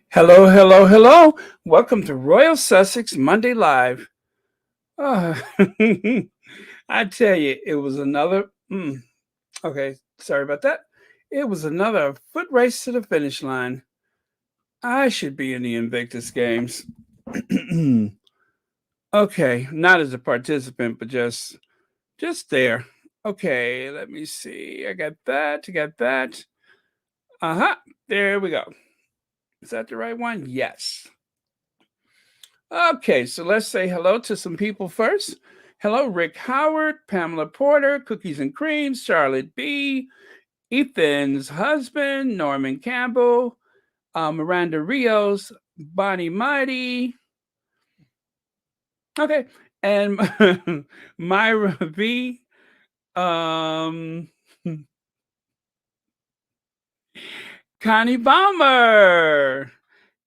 Hello, hello, hello. Welcome to Royal Sussex Monday Live. Uh, I tell you, it was another. Okay, sorry about that. It was another foot race to the finish line. I should be in the Invictus Games. Okay, not as a participant, but just there. Okay, let me see. I got that. I got that. Uh-huh. There we go. Is that the right one? Yes. Okay, so let's say hello to some people first. Hello, Rick Howard, Pamela Porter, Cookies and Creams, Charlotte B., Ethan's husband, Norman Campbell, Miranda Rios, Bonnie Mighty. Okay, and Myra V. Um, Connie Baumer,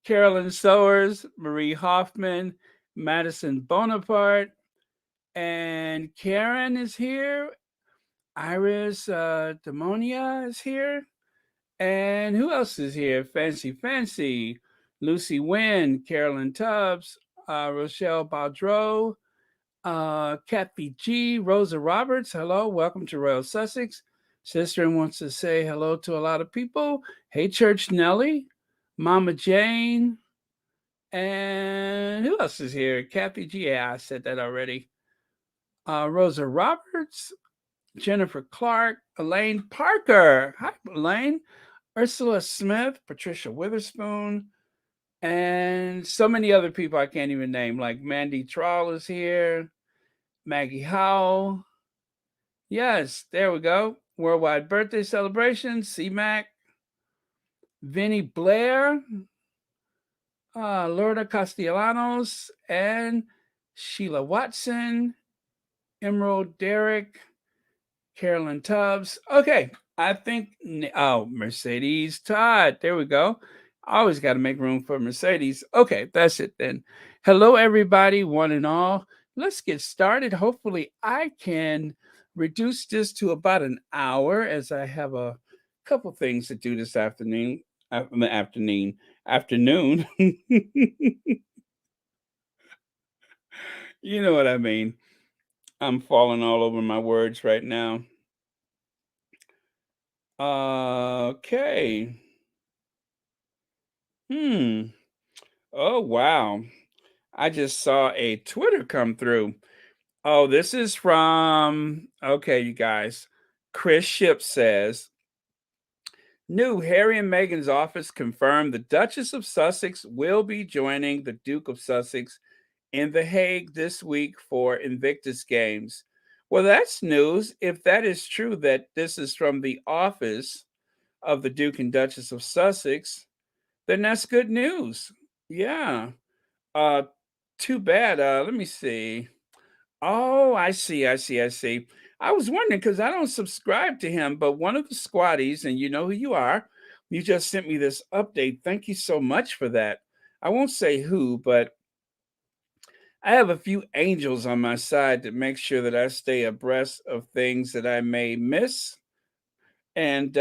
Carolyn Sowers, Marie Hoffman, Madison Bonaparte, and Karen is here. Iris Demonia is here. And who else is here? Fancy Fancy, Lucy Wynn, Carolyn Tubbs, Rochelle Baudreau, Kathy G, Rosa Roberts. Hello, welcome to Royal Sussex. Sister wants to say hello to a lot of people. Hey, Church Nellie, Mama Jane, and who else is here? Kathy G. Yeah, I said that already. Rosa Roberts, Jennifer Clark, Elaine Parker. Hi, Elaine. Ursula Smith, Patricia Witherspoon, and so many other people I can't even name, like Mandy Trawl is here, Maggie Howell. Yes, there we go. Worldwide Birthday Celebration, CMAC, Vinnie Blair, Lorna Castellanos, and Sheila Watson, Emerald Derrick, Carolyn Tubbs. Okay, I think. Oh, Mercedes Todd. There we go. I always got to make room for Mercedes. Okay, that's it then. Hello, everybody, one and all. Let's get started. Hopefully, I can reduce this to about an hour as I have a couple things to do this afternoon. Afternoon. You know what I mean. I'm falling all over my words right now. Okay. Hmm. Oh, wow. I just saw a Twitter come through. Oh, this is from, okay, you guys. Chris Ship says, new Harry and Meghan's office confirmed the Duchess of Sussex will be joining the Duke of Sussex in The Hague this week for Invictus Games. Well, that's news. If that is true, that this is from the office of the Duke and Duchess of Sussex, then that's good news. Yeah. Uh Too bad. Let me see. Oh, I see. I was wondering because I don't subscribe to him, but one of the squatties, and you know who you are, you just sent me this update. Thank you so much for that. I won't say who, but I have a few angels on my side to make sure that I stay abreast of things that I may miss. And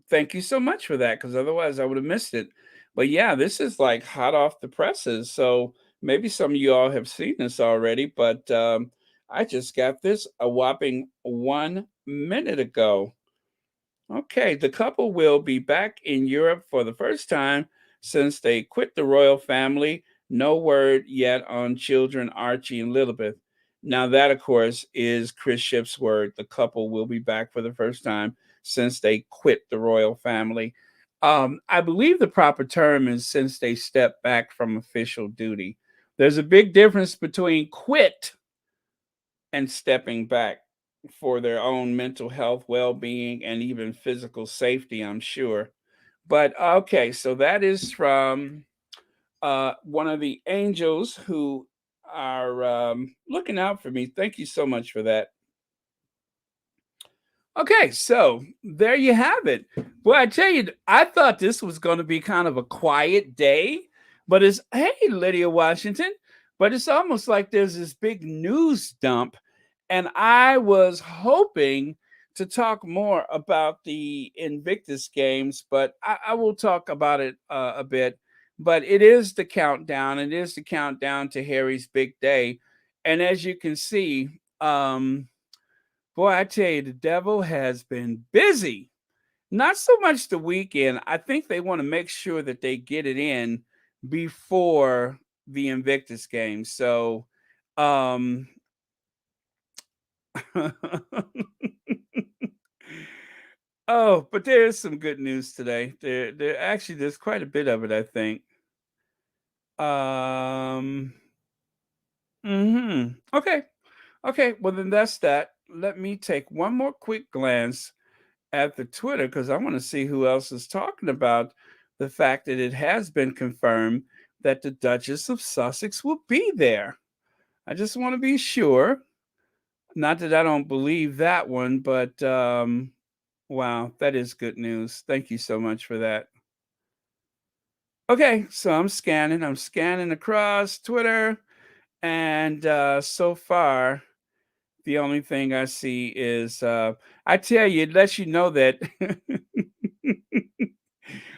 thank you so much for that, because otherwise I would have missed it. But yeah, this is like hot off the presses. So maybe some of you all have seen this already, but I just got this a whopping 1 minute ago. Okay, the couple will be back in Europe for the first time since they quit the royal family. No word yet on children Archie and Lilibeth. Now, that, of course, is Chris Ship's word. The couple will be back for the first time since they quit the royal family. I believe the proper term is since they stepped back from official duty. There's a big difference between quit and stepping back for their own mental health, well being, and even physical safety, I'm sure. But okay, so that is from one of the angels who are looking out for me. Thank you so much for that. Okay, so there you have it. Well, I tell you, I thought this was going to be kind of a quiet day, but it's, hey, Lydia Washington, but it's almost like there's this big news dump. And I was hoping to talk more about the Invictus Games, but I will talk about it a bit. But it is the countdown. It is the countdown to Harry's big day, and as you can see, boy, I tell you, the devil has been busy. Not so much the weekend. I think they want to make sure that they get it in before the Invictus Games. So, um, oh, but there is some good news today. There actually there's quite a bit of it, I think. Um, Okay. Okay, well then that's that. Let me take one more quick glance at the Twitter because I want to see who else is talking about the fact that it has been confirmed that the Duchess of Sussex will be there. I just want to be sure. Not that I don't believe that one, but wow, that is good news. Thank you so much for that. Okay, so I'm scanning across Twitter, and so far, the only thing I see is I tell you, it lets you know that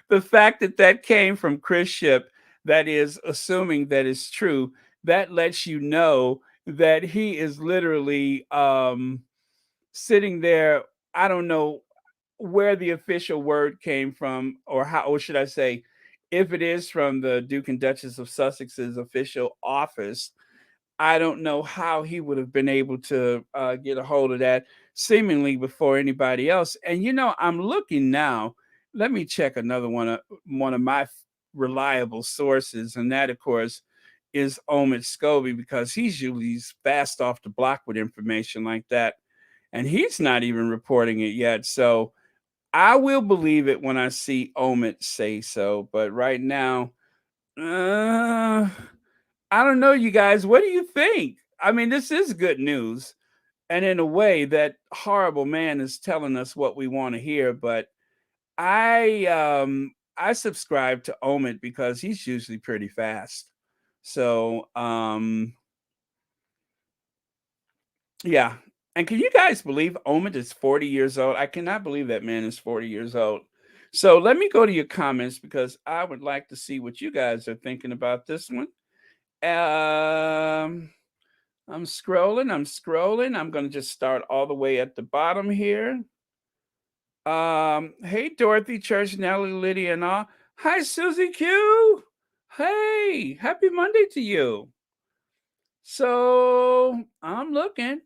the fact that that came from Chris Ship, that is assuming that it's true, that lets you know that he is literally sitting there. I don't know where the official word came from, or how, or should I say, if it is from the Duke and Duchess of Sussex's official office. I don't know how he would have been able to get a hold of that seemingly before anybody else. And I'm looking now. Let me check another one of my reliable sources, and that, of course, is Omid Scobie because he's usually fast off the block with information like that, and he's not even reporting it yet. So I will believe it when I see Omid say so. But right now, uh, I don't know, you guys. What do you think? I mean, this is good news. And in a way, that horrible man is telling us what we want to hear. But I subscribe to Omid because he's usually pretty fast. So yeah. And can you guys believe Omid is 40 years old? I cannot believe that man is 40 years old. So let me go to your comments because I would like to see what you guys are thinking about this one. Um I'm scrolling. I'm scrolling. I'm going to just start all the way at the bottom here. Hey, Dorothy, Church, Nellie, Lydia, and all. Hi, Susie Q. Hey, happy Monday to you. So I'm looking.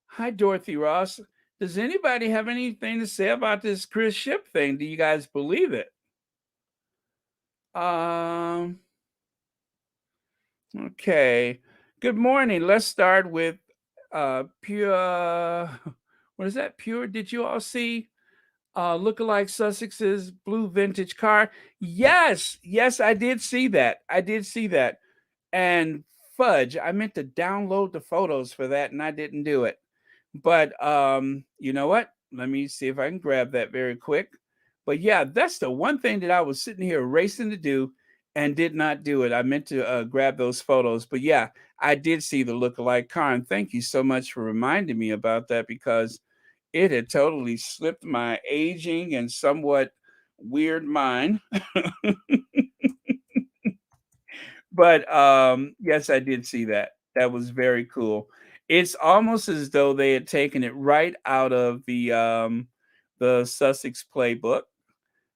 Hi, Dorothy Ross. Does anybody have anything to say about this Chris Ship thing? Do you guys believe it? Um, okay. Good morning. Let's start with Pure. What is that? Pure. Did you all see lookalike Sussex's blue vintage car? Yes, yes, I did see that. I did see that. And fudge, I meant to download the photos for that and I didn't do it. But you know what? Let me see if I can grab that very quick. But yeah, that's the one thing that I was sitting here racing to do and did not do it. I meant to grab those photos. But yeah, I did see the lookalike car. And thank you so much for reminding me about that because it had totally slipped my aging and somewhat weird mind. But yes, I did see that. That was very cool. It's almost as though they had taken it right out of the Sussex playbook,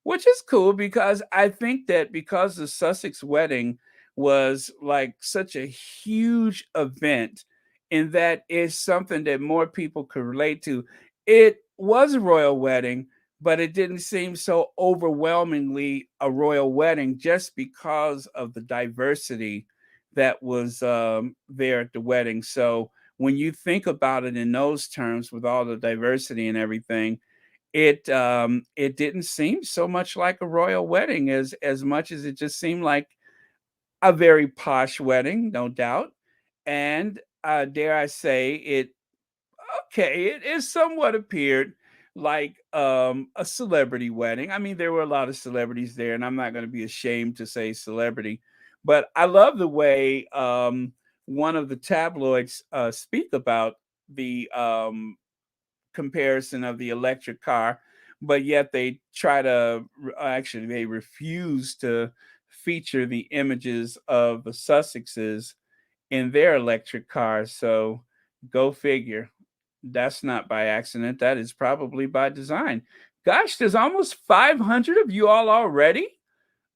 which is cool because I think that because the Sussex wedding was like such a huge event in that it's something that more people could relate to. It was a royal wedding, but it didn't seem so overwhelmingly a royal wedding just because of the diversity that was there at the wedding. So when you think about it in those terms, with all the diversity and everything, it didn't seem so much like a royal wedding as much as it just seemed like a very posh wedding, no doubt. And dare I say it, okay, it is somewhat appeared like a celebrity wedding. I mean, there were a lot of celebrities there, and I'm not going to be ashamed to say celebrity, but I love the way one of the tabloids speak about the comparison of the electric car, but yet they try to actually they refuse to feature the images of the Sussexes in their electric cars. So go figure. That's not by accident. That is probably by design. Gosh, there's almost 500 of you all already.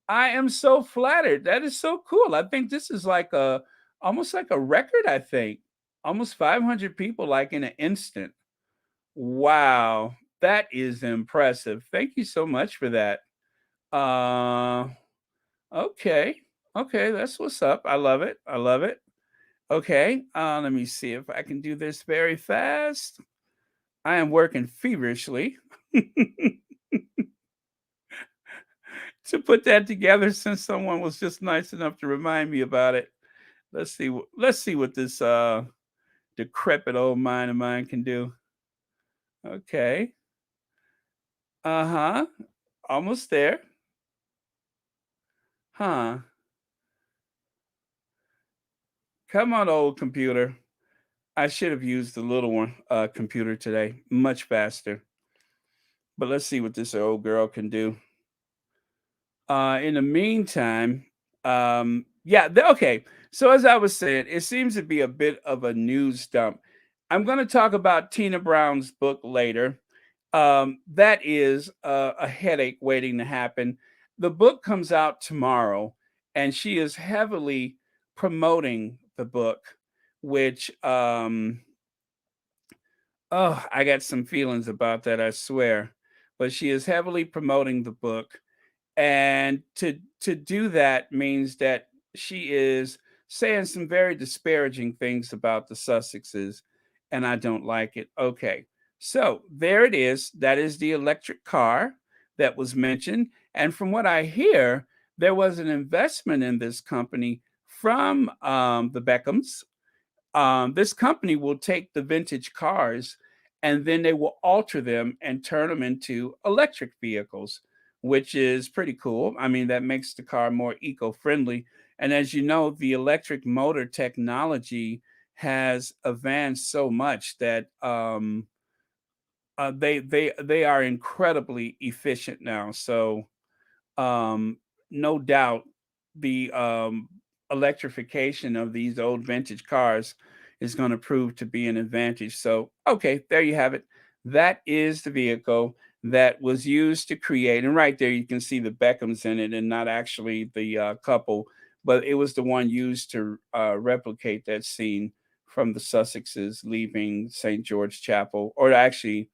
I am so flattered. That is so cool. I think this is like a almost like a record, I think. Almost 500 people like in an instant. Wow. That is impressive. Thank you so much for that. Uh okay. Okay, that's what's up. I love it. I love it. Okay. Let me see if I can do this very fast. I am working feverishly to put that together since someone was just nice enough to remind me about it. Let's see what this decrepit old mind of mine can do. Okay. Uh-huh. Almost there. Huh. Come on, old computer. I should have used the little one computer today. Much faster. But let's see what this old girl can do. In the meantime, yeah, okay. So as I was saying, it seems to be a bit of a news dump. I'm going to talk about Tina Brown's book later. That is a headache waiting to happen. The book comes out tomorrow, and she is heavily promoting the book, which oh, I got some feelings about that, I swear. But she is heavily promoting the book, and to do that means that she is saying some very disparaging things about the Sussexes, and I don't like it. Okay, so there it is. That is the electric car that was mentioned, and from what I hear, there was an investment in this company from the Beckhams. This company will take the vintage cars and then they will alter them and turn them into electric vehicles, which is pretty cool. I mean, that makes the car more eco friendly. And as you know, the electric motor technology has advanced so much that they are incredibly efficient now. So um, no doubt the electrification of these old vintage cars is going to prove to be an advantage. So, okay, there you have it. That is the vehicle that was used to create, and right there you can see the Beckhams in it, and not actually the couple, but it was the one used to replicate that scene from the Sussexes leaving St. George Chapel, or actually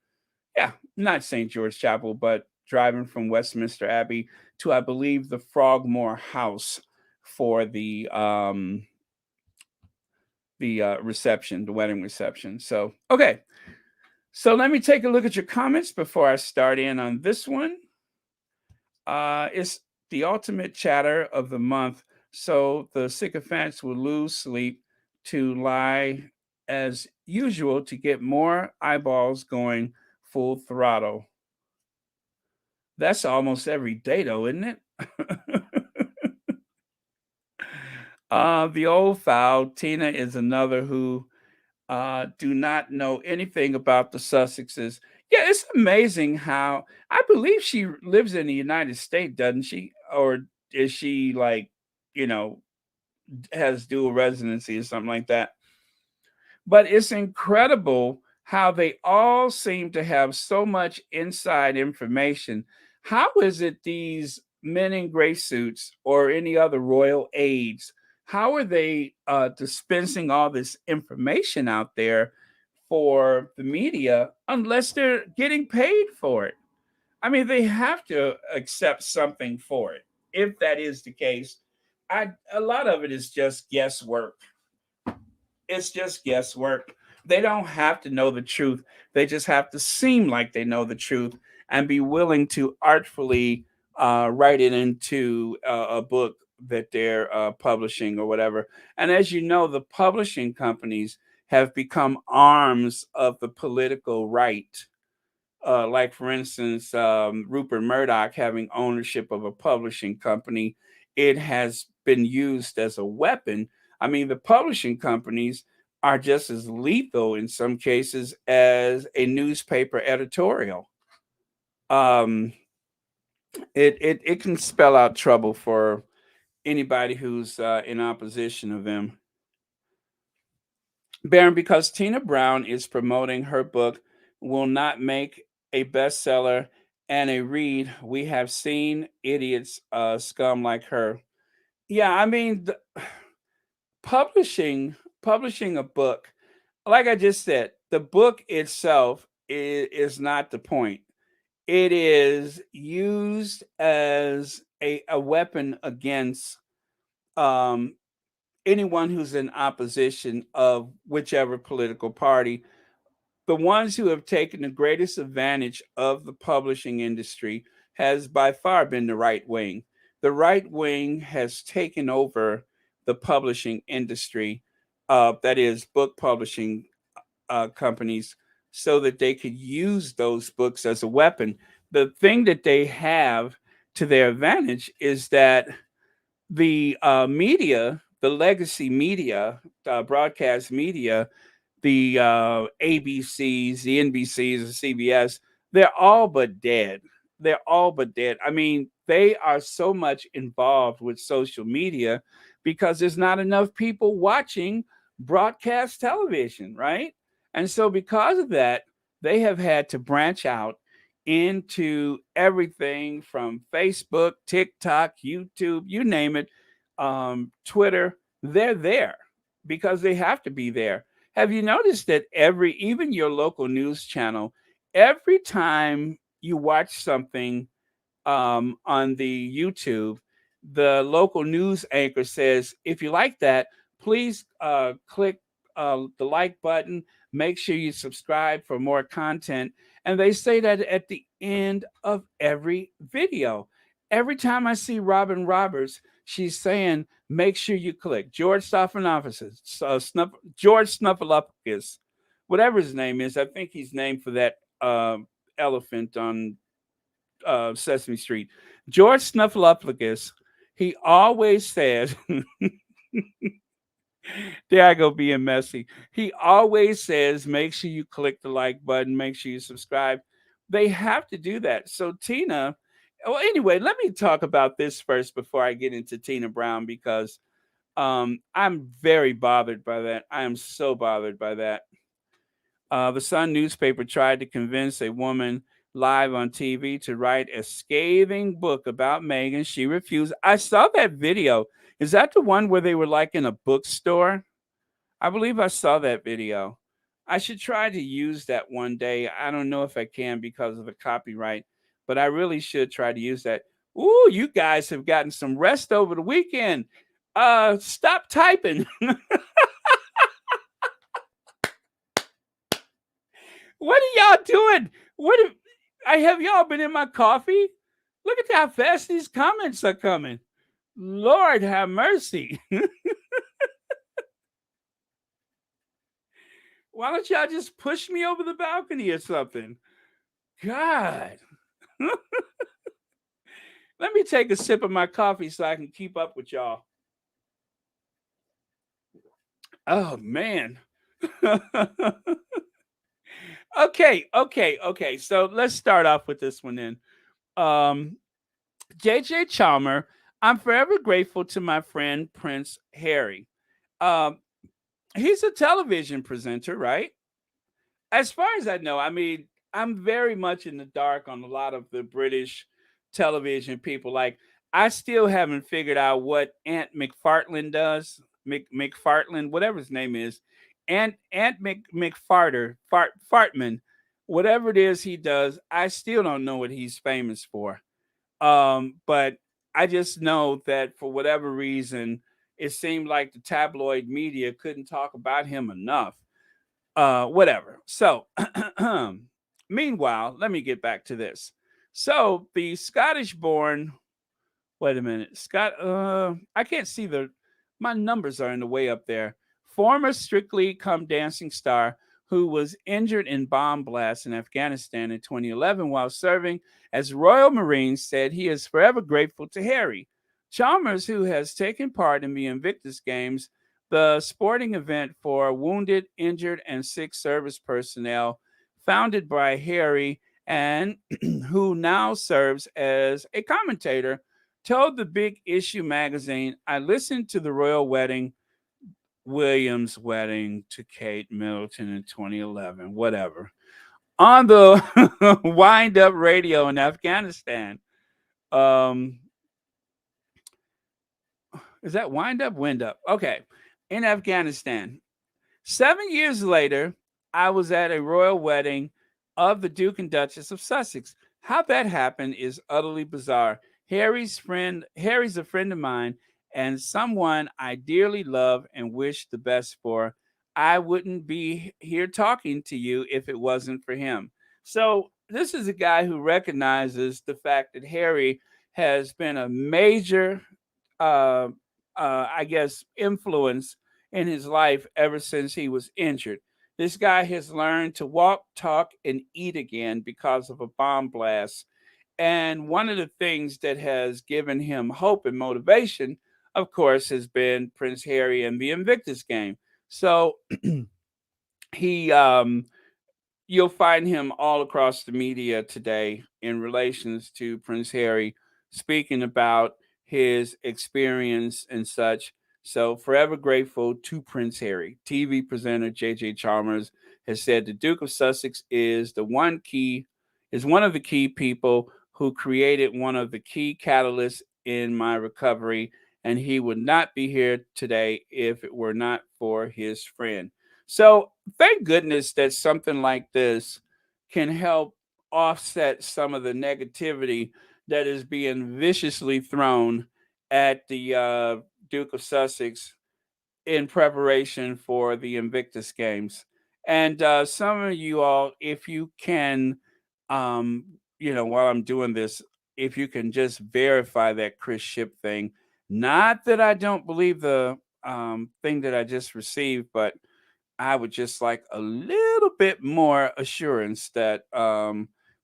yeah, not St. George Chapel, but driving from Westminster Abbey to, I believe, the Frogmore House for the reception, the wedding reception. So, okay. So let me take a look at your comments before I start in on this one. It's the ultimate chatter of the month. So the sycophants will lose sleep to lie as usual to get more eyeballs going full throttle. That's almost every day, though, isn't it? The old foul, Tina is another who do not know anything about the Sussexes. Yeah, it's amazing how I believe she lives in the United States, doesn't she? Or is she like, you know, has dual residency or something like that? But it's incredible how they all seem to have so much inside information. How is it these men in gray suits or any other royal aides, how are they dispensing all this information out there for the media unless they're getting paid for it? I mean, they have to accept something for it. If that is the case, a lot of it is just guesswork. It's just guesswork. They don't have to know the truth. They just have to seem like they know the truth and be willing to artfully write it into a book that they're publishing or whatever. And as you know, the publishing companies have become arms of the political right. Like, for instance, Rupert Murdoch having ownership of a publishing company, it has been used as a weapon. I mean, the publishing companies are just as lethal in some cases as a newspaper editorial. Um, it can spell out trouble for anybody who's in opposition of them. Baron, because Tina Brown is promoting her book, will not make a bestseller and a read. We have seen idiots, scum like her. Yeah, I mean, publishing publishing a book, like I just said, the book itself is not the point. It is used as a weapon against um, anyone who's in opposition of whichever political party. The ones who have taken the greatest advantage of the publishing industry has by far been the right wing. The right wing has taken over the publishing industry, that is, book publishing companies, so that they could use those books as a weapon. The thing that they have to their advantage is that the media, the legacy media, broadcast media, the ABCs, the NBCs, the CBS, they're all but dead. They're all but dead. I mean, they are so much involved with social media because there's not enough people watching broadcast television, right? And so, because of that, they have had to branch out into everything from Facebook, TikTok, YouTube, you name it, Twitter. They're there because they have to be there. Have you noticed that even your local news channel, every time you watch something on the YouTube, the local news anchor says, if you like that, please click the like button. Make sure you subscribe for more content. And they say that at the end of every video. Every time I see Robin Roberts, she's saying, make sure you click George Stephanopoulos, George Snuffleupagus, whatever his name is. I think he's named for that elephant on Sesame Street. George Snuffleupagus, he always says, there I go being messy. He always says, make sure you click the like button, make sure you subscribe. They have to do that. So, Tina, well, anyway, let me talk about this first before I get into Tina Brown because I'm very bothered by that. I am so bothered by that. The Sun newspaper tried to convince a woman live on TV to write a scathing book about Meghan. She refused. I saw that video. Is that the one where they were like in a bookstore? I believe I saw that video. I should try to use that one day. I don't know if I can because of the copyright, but I really should try to use that. Ooh, you guys have gotten some rest over the weekend. Stop typing. What are y'all doing? I have y'all been in my coffee? Look at how fast these comments are coming. Lord have mercy. Why don't y'all just push me over the balcony or something? God. Let me take a sip of my coffee so I can keep up with y'all. Oh man. Okay. So let's start off with this one then. Um, JJ Chalmer, I'm forever grateful to my friend Prince Harry. Um, he's a television presenter, right? As far as I know, I mean, I'm very much in the dark on a lot of the British television people. Like, I still haven't figured out what Aunt McFartland does. McFartland, whatever his name is, McFarter, Fartman, whatever it is he does. I still don't know what he's famous for. But I just know that for whatever reason, it seemed like the tabloid media couldn't talk about him enough. Whatever. So, meanwhile, let me get back to this. So, the Scottish born, wait a minute, I can't see my numbers are in the way up there. Former Strictly Come Dancing star who was injured in bomb blasts in Afghanistan in 2011 while serving as Royal Marine, said he is forever grateful to Harry. Chalmers, who has taken part in the Invictus Games, the sporting event for wounded, injured, and sick service personnel, founded by Harry and who now serves as a commentator, told the Big Issue magazine, "I listened to the royal wedding, William's wedding to Kate Middleton in 2011, whatever, on the wind up radio in Afghanistan." Um, is that wind up? Wind up. Okay. In Afghanistan. 7 years later, I was at a royal wedding of the Duke and Duchess of Sussex. How that happened is utterly bizarre. Harry's a friend of mine and someone I dearly love and wish the best for. I wouldn't be here talking to you if it wasn't for him. So, this is a guy who recognizes the fact that Harry has been a major uh, I guess, influence in his life ever since he was injured. This guy has learned to walk, talk, and eat again because of a bomb blast. And one of the things that has given him hope and motivation, of course, has been Prince Harry and the Invictus game. So he you'll find him all across the media today in relations to Prince Harry speaking about his experience and such. So, forever grateful to Prince Harry. TV presenter J.J. Chalmers has said the Duke of Sussex is one of the key people who created one of the key catalysts in my recovery, and he would not be here today if it were not for his friend. So, thank goodness that something like this can help offset some of the negativity that is being viciously thrown at the Duke of Sussex in preparation for the Invictus Games. And some of you all, if you can, while I'm doing this, if you can just verify that Chris Ship thing. Not that I don't believe the thing that I just received, but I would just like a little bit more assurance that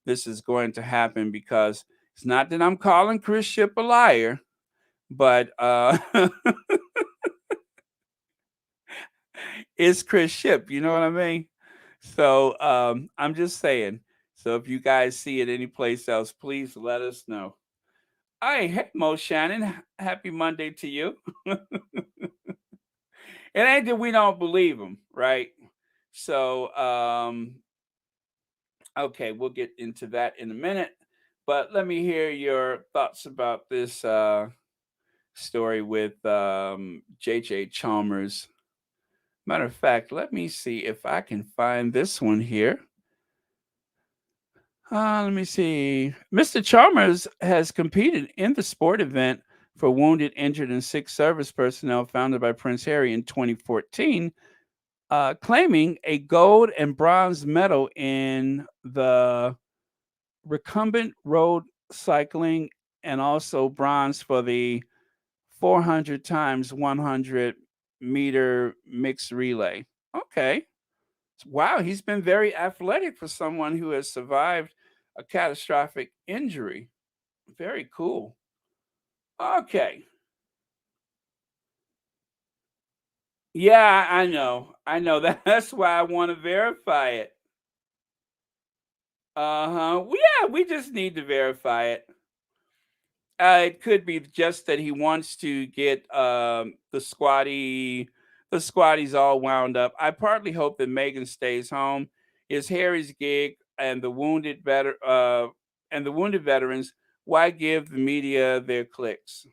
this is going to happen, because it's not that I'm calling Chris Ship a liar, but it's Chris Ship. You know what I mean? So I'm just saying. So if you guys see it anyplace else, please let us know. Hey, hey, Mo Shannon. Happy Monday to you. It ain't that we don't believe him, right? So okay, we'll get into that in a minute. But let me hear your thoughts about this story with J.J. Chalmers. Matter of fact, let me see if I can find this one here. Let me see. Mr. Chalmers has competed in the sport event for wounded, injured, and sick service personnel founded by Prince Harry in 2014, claiming a gold and bronze medal in the recumbent road cycling, and also bronze for the 400 times 100 meter mixed relay. Okay. Wow, he's been very athletic for someone who has survived a catastrophic injury. Very cool. Okay. Yeah, I know. I know. That's why I want to verify it. Uh-huh. Well, yeah, we just need to verify it. It could be just that he wants to get the squatties all wound up. I partly hope that Meghan stays home. Is Harry's gig and the wounded veterans. Why give the media their clicks?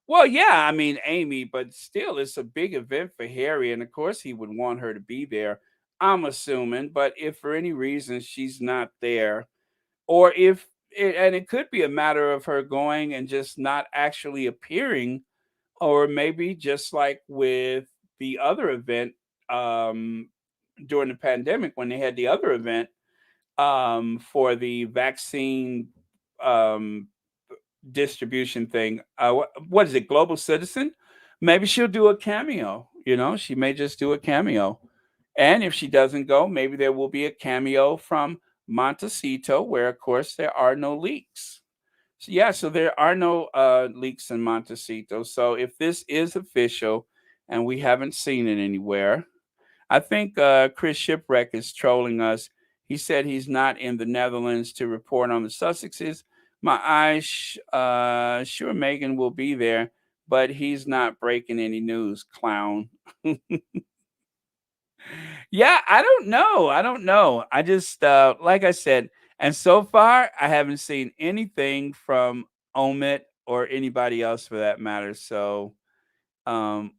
Well, yeah, I mean Amy, but still, it's a big event for Harry, and of course he would want her to be there. I'm assuming, but if for any reason she's not there, or if and it could be a matter of her going and just not actually appearing, or maybe just like with the other event um during the pandemic when they had the other event for the vaccine um distribution thing. What is it, Global Citizen? Maybe she'll do a cameo. She may just do a cameo. And if she doesn't go, maybe there will be a cameo from Montecito, where, of course, there are no leaks. So there are no leaks in Montecito. So if this is official, and we haven't seen it anywhere. I think Chris Shipwreck is trolling us. He said he's not in the Netherlands to report on the Sussexes. My eyes, sure Meghan will be there, but he's not breaking any news, clown. Yeah, I don't know. I don't know. I just, like I said, and so far I haven't seen anything from Omid or anybody else for that matter. So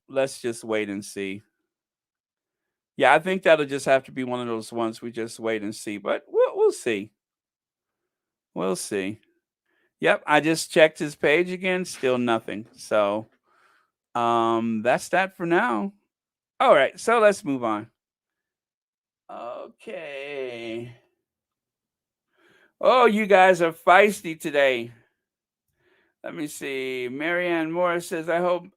let's just wait and see. Yeah, I think that'll just have to be one of those ones we just wait and see, but we'll see. We'll see. Yep, I just checked his page again, still nothing. So, that's that for now. All right, so let's move on. Okay. Oh, you guys are feisty today. Let me see. Marianne Morris says, I hope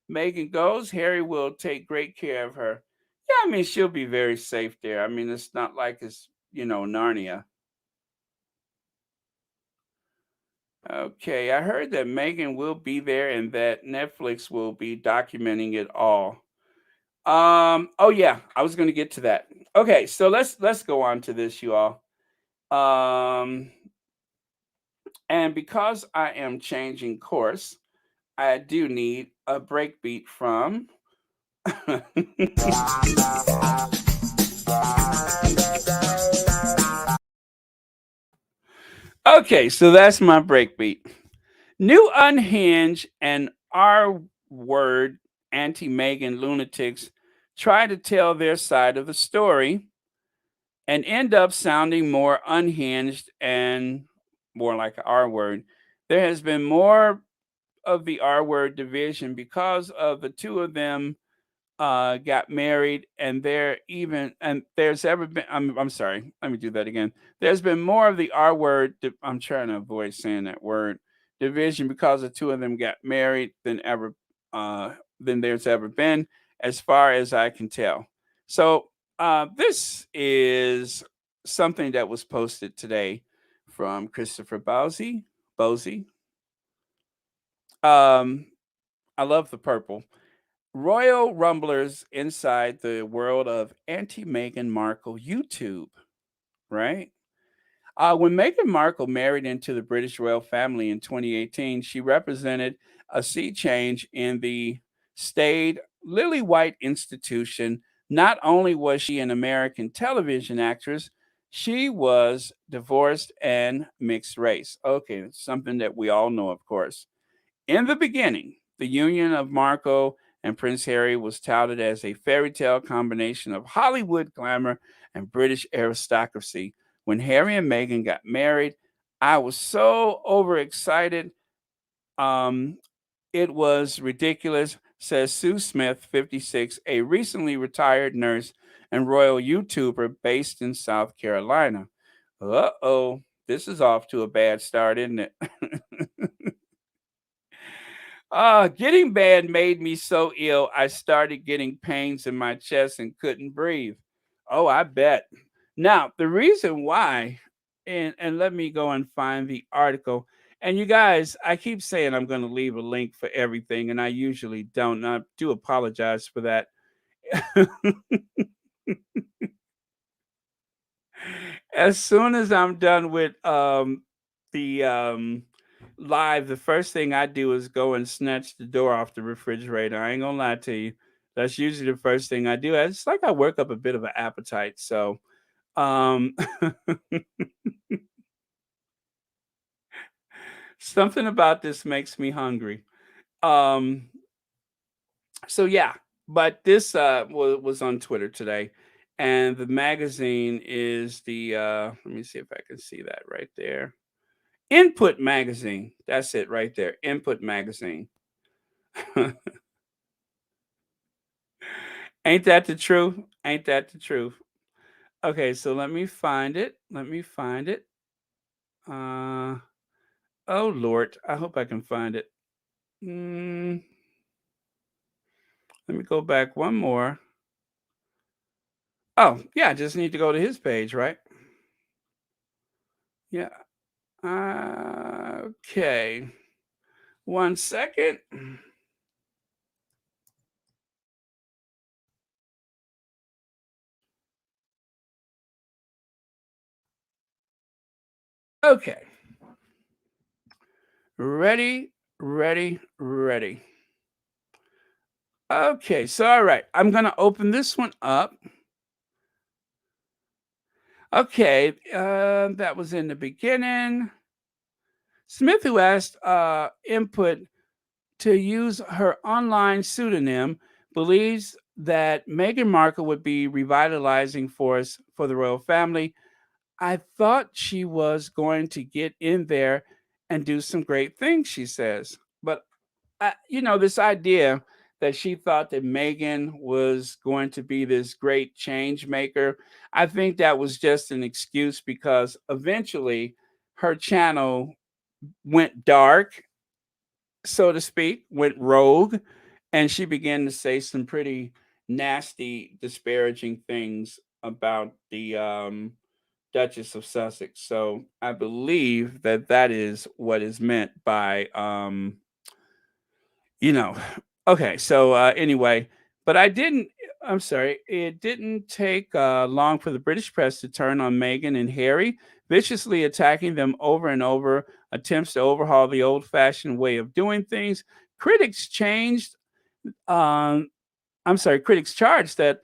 Megan goes. Harry will take great care of her. Yeah, I mean, she'll be very safe there. I mean, it's not like it's, Narnia. Okay, I heard that Megan will be there and that Netflix will be documenting it all. Oh yeah, I was going to get to that. Okay, so let's go on to this, you all. Um, and because I am changing course, I do need a breakbeat from. Okay, so that's my breakbeat. New Unhinged and R word anti Megan lunatics try to tell their side of the story and end up sounding more unhinged and more like R word. There has been more of the R word division because of the two of them got married, and there's ever been. I'm sorry. Let me do that again. There's been more of the R word. I'm trying to avoid saying that word division because the two of them got married than there's ever been, as far as I can tell. So this is something that was posted today from Christopher Bowsey. Bowsey. Um, I love the purple. Royal rumblers inside the world of anti Meghan Markle YouTube, right? When Meghan Markle married into the British royal family in 2018, she represented a sea change in the staid, lily white institution. Not only was she an American television actress, she was divorced and mixed race. Okay, something that we all know, of course. In the beginning, the union of Marco and Prince Harry was touted as a fairy tale combination of Hollywood glamour and British aristocracy. When Harry and Meghan got married, I was so overexcited. Um, it was ridiculous, says Sue Smith, 56, a recently retired nurse and royal YouTuber based in South Carolina. Uh oh, this is off to a bad start, isn't it? Getting bad made me so ill, I started getting pains in my chest and couldn't breathe. Oh, I bet. Now, the reason why, and let me go and find the article. And you guys, I keep saying I'm going to leave a link for everything, and I usually don't. And I do apologize for that. As soon as I'm done with the live, the first thing I do is go and snatch the door off the refrigerator. I ain't gonna lie to you. That's usually the first thing I do. It's like I work up a bit of an appetite. So um something about this makes me hungry. Um so yeah, but this was on Twitter today. And the magazine is the let me see if I can see that right there. Input Magazine. That's it right there. Input Magazine. Ain't that the truth? Ain't that the truth? Okay, so let me find it. Let me find it. Uh oh Lord, I hope I can find it. Mm, let me go back one more. Oh, yeah, I just need to go to his page, right? Yeah. Okay. 1 second. Okay. Ready, ready, ready. Okay, so all right, I'm gonna open this one up. Okay, that was in the beginning. Smith, who asked input to use her online pseudonym, believes that Meghan Markle would be revitalizing force for the royal family. I thought she was going to get in there and do some great things, she says. But this idea that she thought that Megan was going to be this great change maker, I think that was just an excuse because eventually her channel went dark, so to speak, went rogue, and she began to say some pretty nasty, disparaging things about the Duchess of Sussex. So I believe that that is what is meant by you know okay, so anyway, but I'm sorry, it didn't take long for the British press to turn on Meghan and Harry, viciously attacking them over and over, attempts to overhaul the old-fashioned way of doing things. Critics changed um, critics charged that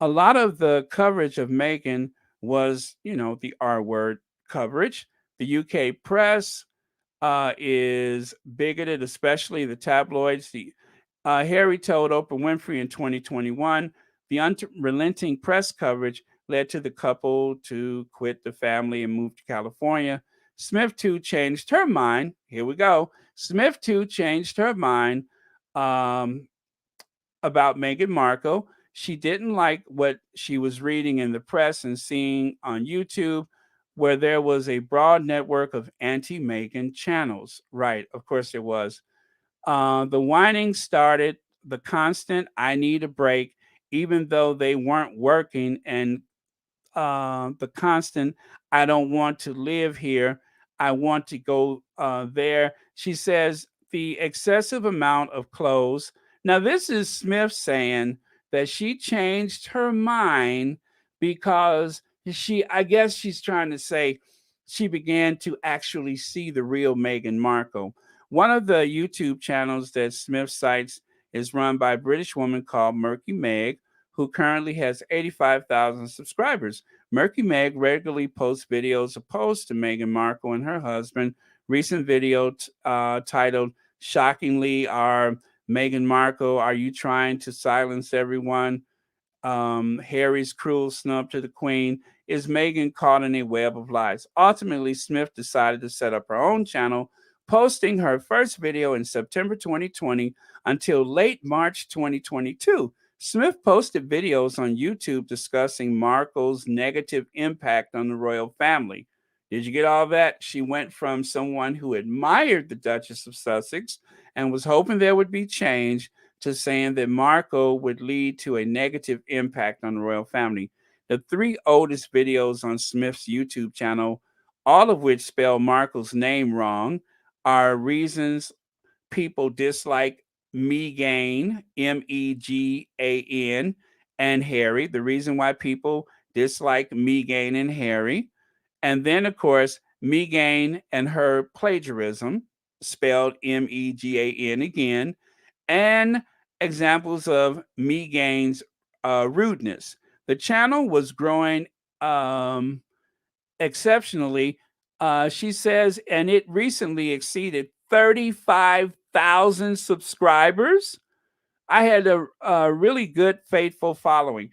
a lot of the coverage of Meghan was, the R word coverage. The UK press is bigoted, especially the tabloids. Harry told Oprah Winfrey in 2021 the unrelenting press coverage led to the couple to quit the family and move to California. Smith, too, changed her mind. Here we go. Smith, too, changed her mind um, about Meghan Markle. She didn't like what she was reading in the press and seeing on YouTube, where there was a broad network of anti Meghan channels. Right, of course there was. The whining started, the constant, I need a break, even though they weren't working, and the constant, I don't want to live here. I want to go there. She says the excessive amount of clothes. Now, this is Smith saying that she changed her mind because I guess she's trying to say she began to actually see the real Meghan Markle. One of the YouTube channels that Smith cites is run by a British woman called Murky Meg, who currently has 85,000 subscribers. Murky Meg regularly posts videos opposed to Meghan Markle and her husband. Recent video titled "Shockingly, Are Meghan Markle, Are You Trying to Silence Everyone?" Harry's cruel snub to the Queen. Is Meghan caught in a web of lies? Ultimately, Smith decided to set up her own channel, posting her first video in September 2020 until late March 2022. Smith posted videos on YouTube discussing Markle's negative impact on the royal family. Did you get all that? She went from someone who admired the Duchess of Sussex and was hoping there would be change to saying that Markle would lead to a negative impact on the royal family. The three oldest videos on Smith's YouTube channel, all of which spell Markle's name wrong, are reasons people dislike Meghan, Megan, and Harry. The reason why people dislike Meghan and Harry. And then, of course, Meghan and her plagiarism, spelled Megan again, and examples of Meghan's rudeness. The channel was growing exceptionally. She says, and it recently exceeded 35,000 subscribers. I had a really good, faithful following.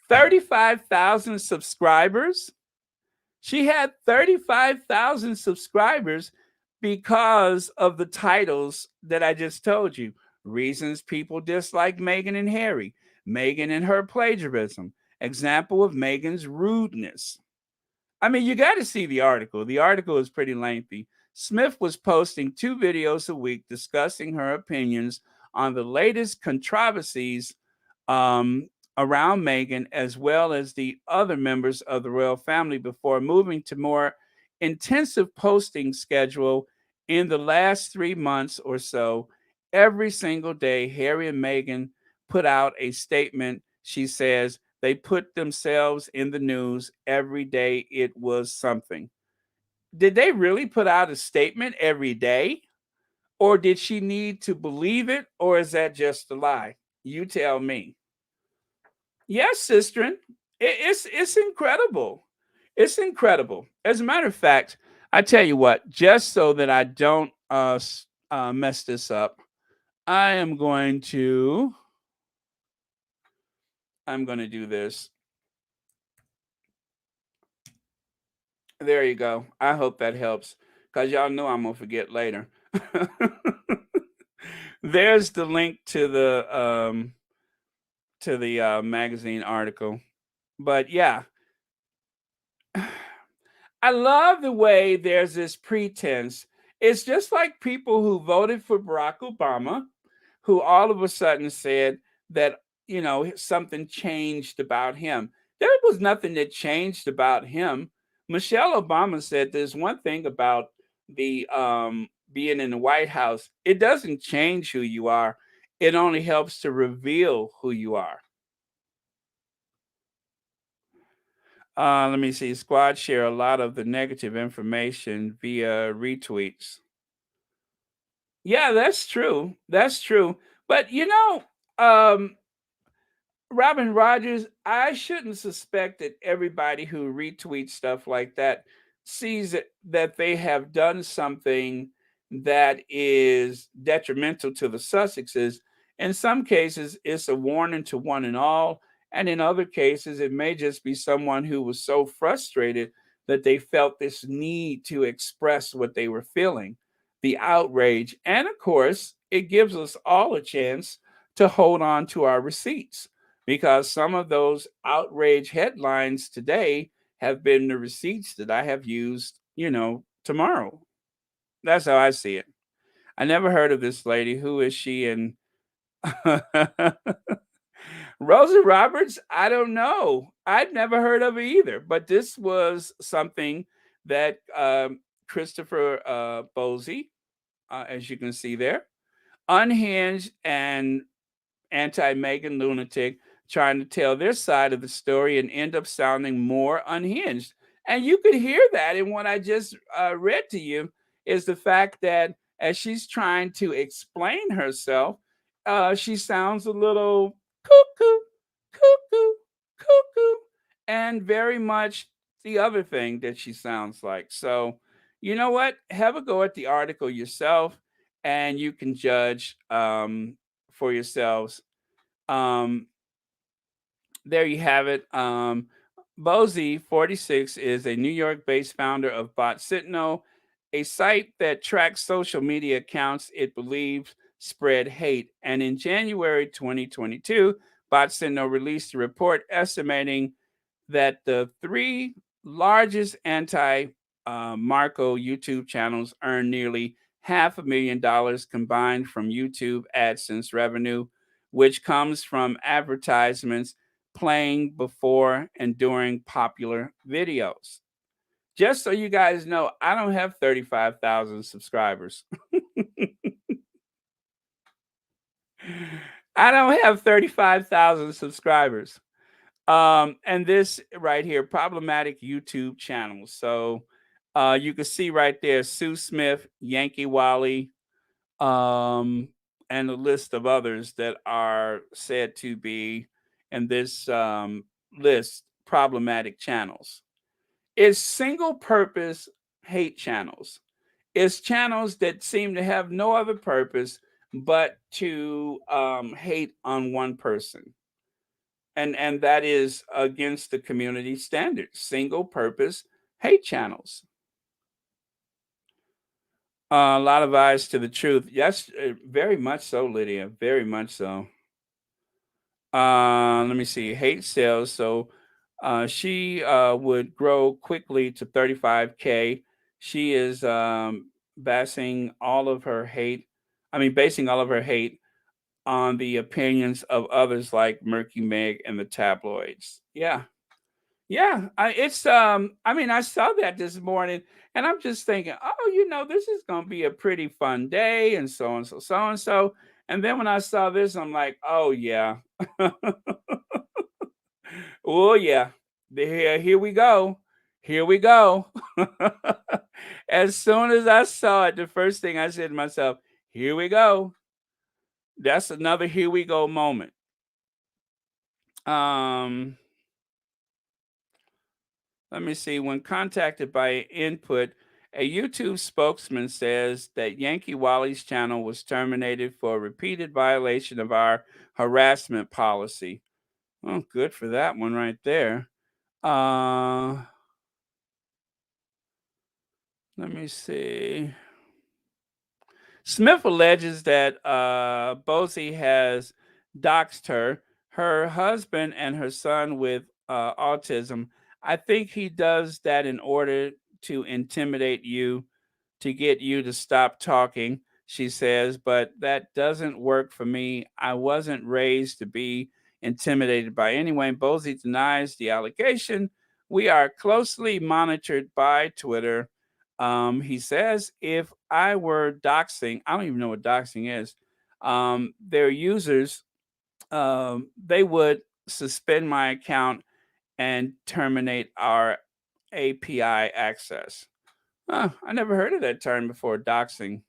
35,000 subscribers. She had 35,000 subscribers because of the titles that I just told you. Reasons people dislike Meghan and Harry, Meghan and her plagiarism, example of Meghan's rudeness. I mean, you got to see the article. The article is pretty lengthy. Smith was posting 2 videos a week discussing her opinions on the latest controversies um, around Meghan, as well as the other members of the royal family, before moving to more intensive posting schedule in the last 3 months or so. Every single day, Harry and Meghan put out a statement. She says they put themselves in the news every day. It was something. Did they really put out a statement every day? Or did she need to believe it? Or is that just a lie? You tell me. Yes, sister. It's incredible. It's incredible. As a matter of fact, I tell you what, just so that I don't mess this up, I am going to do this. There you go. I hope that helps because y'all know I'm gonna forget later. There's the link to the magazine article. But yeah, I love the way there's this pretense. It's just like people who voted for Barack Obama, who all of a sudden said that, something changed about him. There was nothing that changed about him. Michelle Obama said there's one thing about the being in the White House, it doesn't change who you are. It only helps to reveal who you are. Let me see. Squad share a lot of the negative information via retweets. Yeah, that's true. That's true. But Robin Rogers, I shouldn't suspect that everybody who retweets stuff like that sees that they have done something that is detrimental to the Sussexes. In some cases, it's a warning to one and all. And in other cases, it may just be someone who was so frustrated that they felt this need to express what they were feeling, the outrage. And of course, it gives us all a chance to hold on to our receipts because some of those outrage headlines today have been the receipts that I have used, tomorrow. That's how I see it. I never heard of this lady. Who is she? And Rosa Roberts, I don't know. I'd never heard of her either. But this was something that Christopher Bosey, as you can see there, unhinged and anti Meghan lunatic trying to tell their side of the story and end up sounding more unhinged. And you could hear that in what I just read to you is the fact that as she's trying to explain herself, she sounds a little cuckoo, cuckoo, cuckoo, and very much the other thing that she sounds like. So, you know what? Have a go at the article yourself, and you can judge for yourselves. Um, there you have it. Bozy, 46, is a New York based founder of BotSignal, a site that tracks social media accounts it believes spread hate. And in January 2022, BotSignal released a report estimating that the three largest anti Marco YouTube channels earn nearly $500,000 combined from YouTube AdSense revenue, which comes from advertisements playing before and during popular videos. Just so you guys know, I don't have 35,000 subscribers. I don't have 35,000 subscribers. And this right here, problematic YouTube channels. So you can see right there, Sue Smith, Yankee Wally, um, and a list of others that are said to be in this list problematic channels. It's single purpose hate channels. It's channels that seem to have no other purpose but to hate on one person, and that is against the community standards. Single purpose hate channels. A lot of eyes to the truth. Yes, very much so, Lydia. Very much so. Let me see. Hate sales. So she would grow quickly to 35K. She is basing all of her hate. Basing all of her hate on the opinions of others like Murky Meg and the tabloids. Yeah. Yeah, I saw that this morning and I'm just thinking, "Oh, this is going to be a pretty fun day and so and so so and so." And then when I saw this, I'm like, "Oh yeah." Oh yeah. Here we go. Here we go. As soon as I saw it, the first thing I said to myself, "Here we go." That's another "here we go" moment. Um, Let me see. When contacted by Input, a YouTube spokesman says that Yankee Wally's channel was terminated for repeated violation of our harassment policy. Oh, good for that one right there. Uh, Let me see. Smith alleges that Bosie has doxed her, her husband, and her son with autism. I think he does that in order to intimidate you, to get you to stop talking, she says, but that doesn't work for me. I wasn't raised to be intimidated by anyone. Bosie denies the allegation. We are closely monitored by Twitter. He says if I were doxing, I don't even know what doxing is, their users, they would suspend my account and terminate our API access. I never heard of that term before, doxing.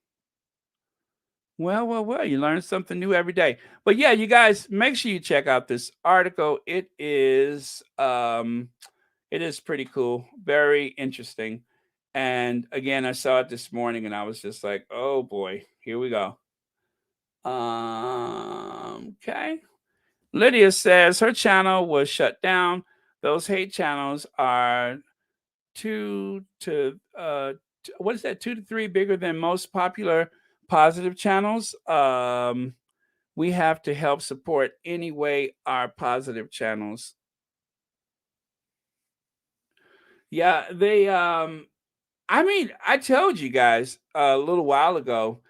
Well, you learn something new every day. But yeah, you guys make sure you check out this article. It is pretty cool, very interesting. And again, I saw it this morning and I was just like, "Oh boy, here we go." Okay. Lydia says her channel was shut down. Those hate channels are two to what is that, 2 to 3 bigger than most popular positive channels. We have to help support anyway our positive channels. Yeah, they I mean, I told you guys a little while ago,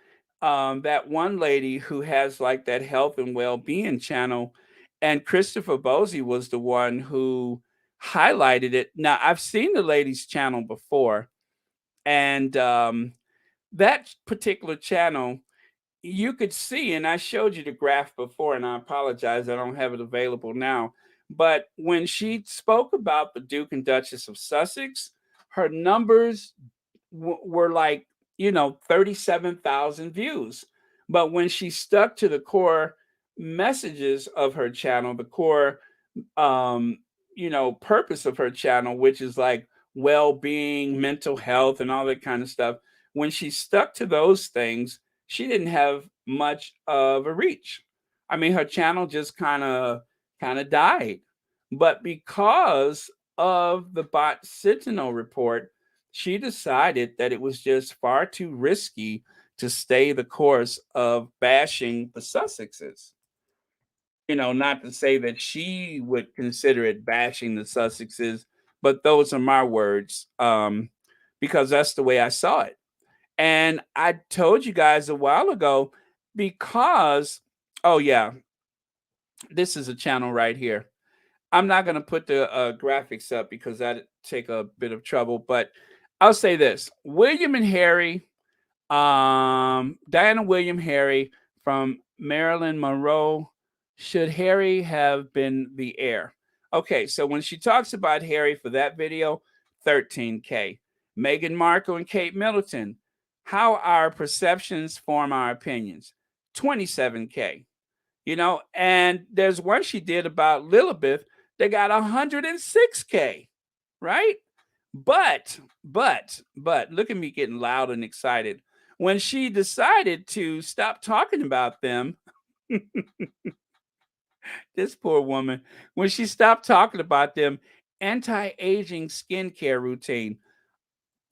that one lady who has like that health and well-being channel, and Christopher Bosie was the one who highlighted it. Now, I've seen the lady's channel before, and that particular channel, you could see, and I showed you the graph before, and I apologize, I don't have it available now. But when she spoke about the Duke and Duchess of Sussex, her numbers were like, 37,000 views. But when she stuck to the core messages of her channel, the core um, purpose of her channel, which is like well-being, mental health, and all that kind of stuff. When she stuck to those things, she didn't have much of a reach. I mean, her channel just kind of died. But because of the bot Sentinel report, she decided that it was just far too risky to stay the course of bashing the Sussexes. Not to say that she would consider it bashing the Sussexes, but those are my words, because that's the way I saw it. And I told you guys a while ago because, oh, yeah, this is a channel right here. I'm not going to put the graphics up because that'd take a bit of trouble, but I'll say this: William and Harry, Diana William Harry from Marilyn Monroe. Should Harry have been the heir? Okay, so when she talks about Harry for that video, 13K. Meghan Markle and Kate Middleton, how our perceptions form our opinions, 27K. And there's one she did about Lilibeth that got 106K, right? But look at me getting loud and excited. When she decided to stop talking about them, this poor woman, when she stopped talking about them, anti-aging skincare routine,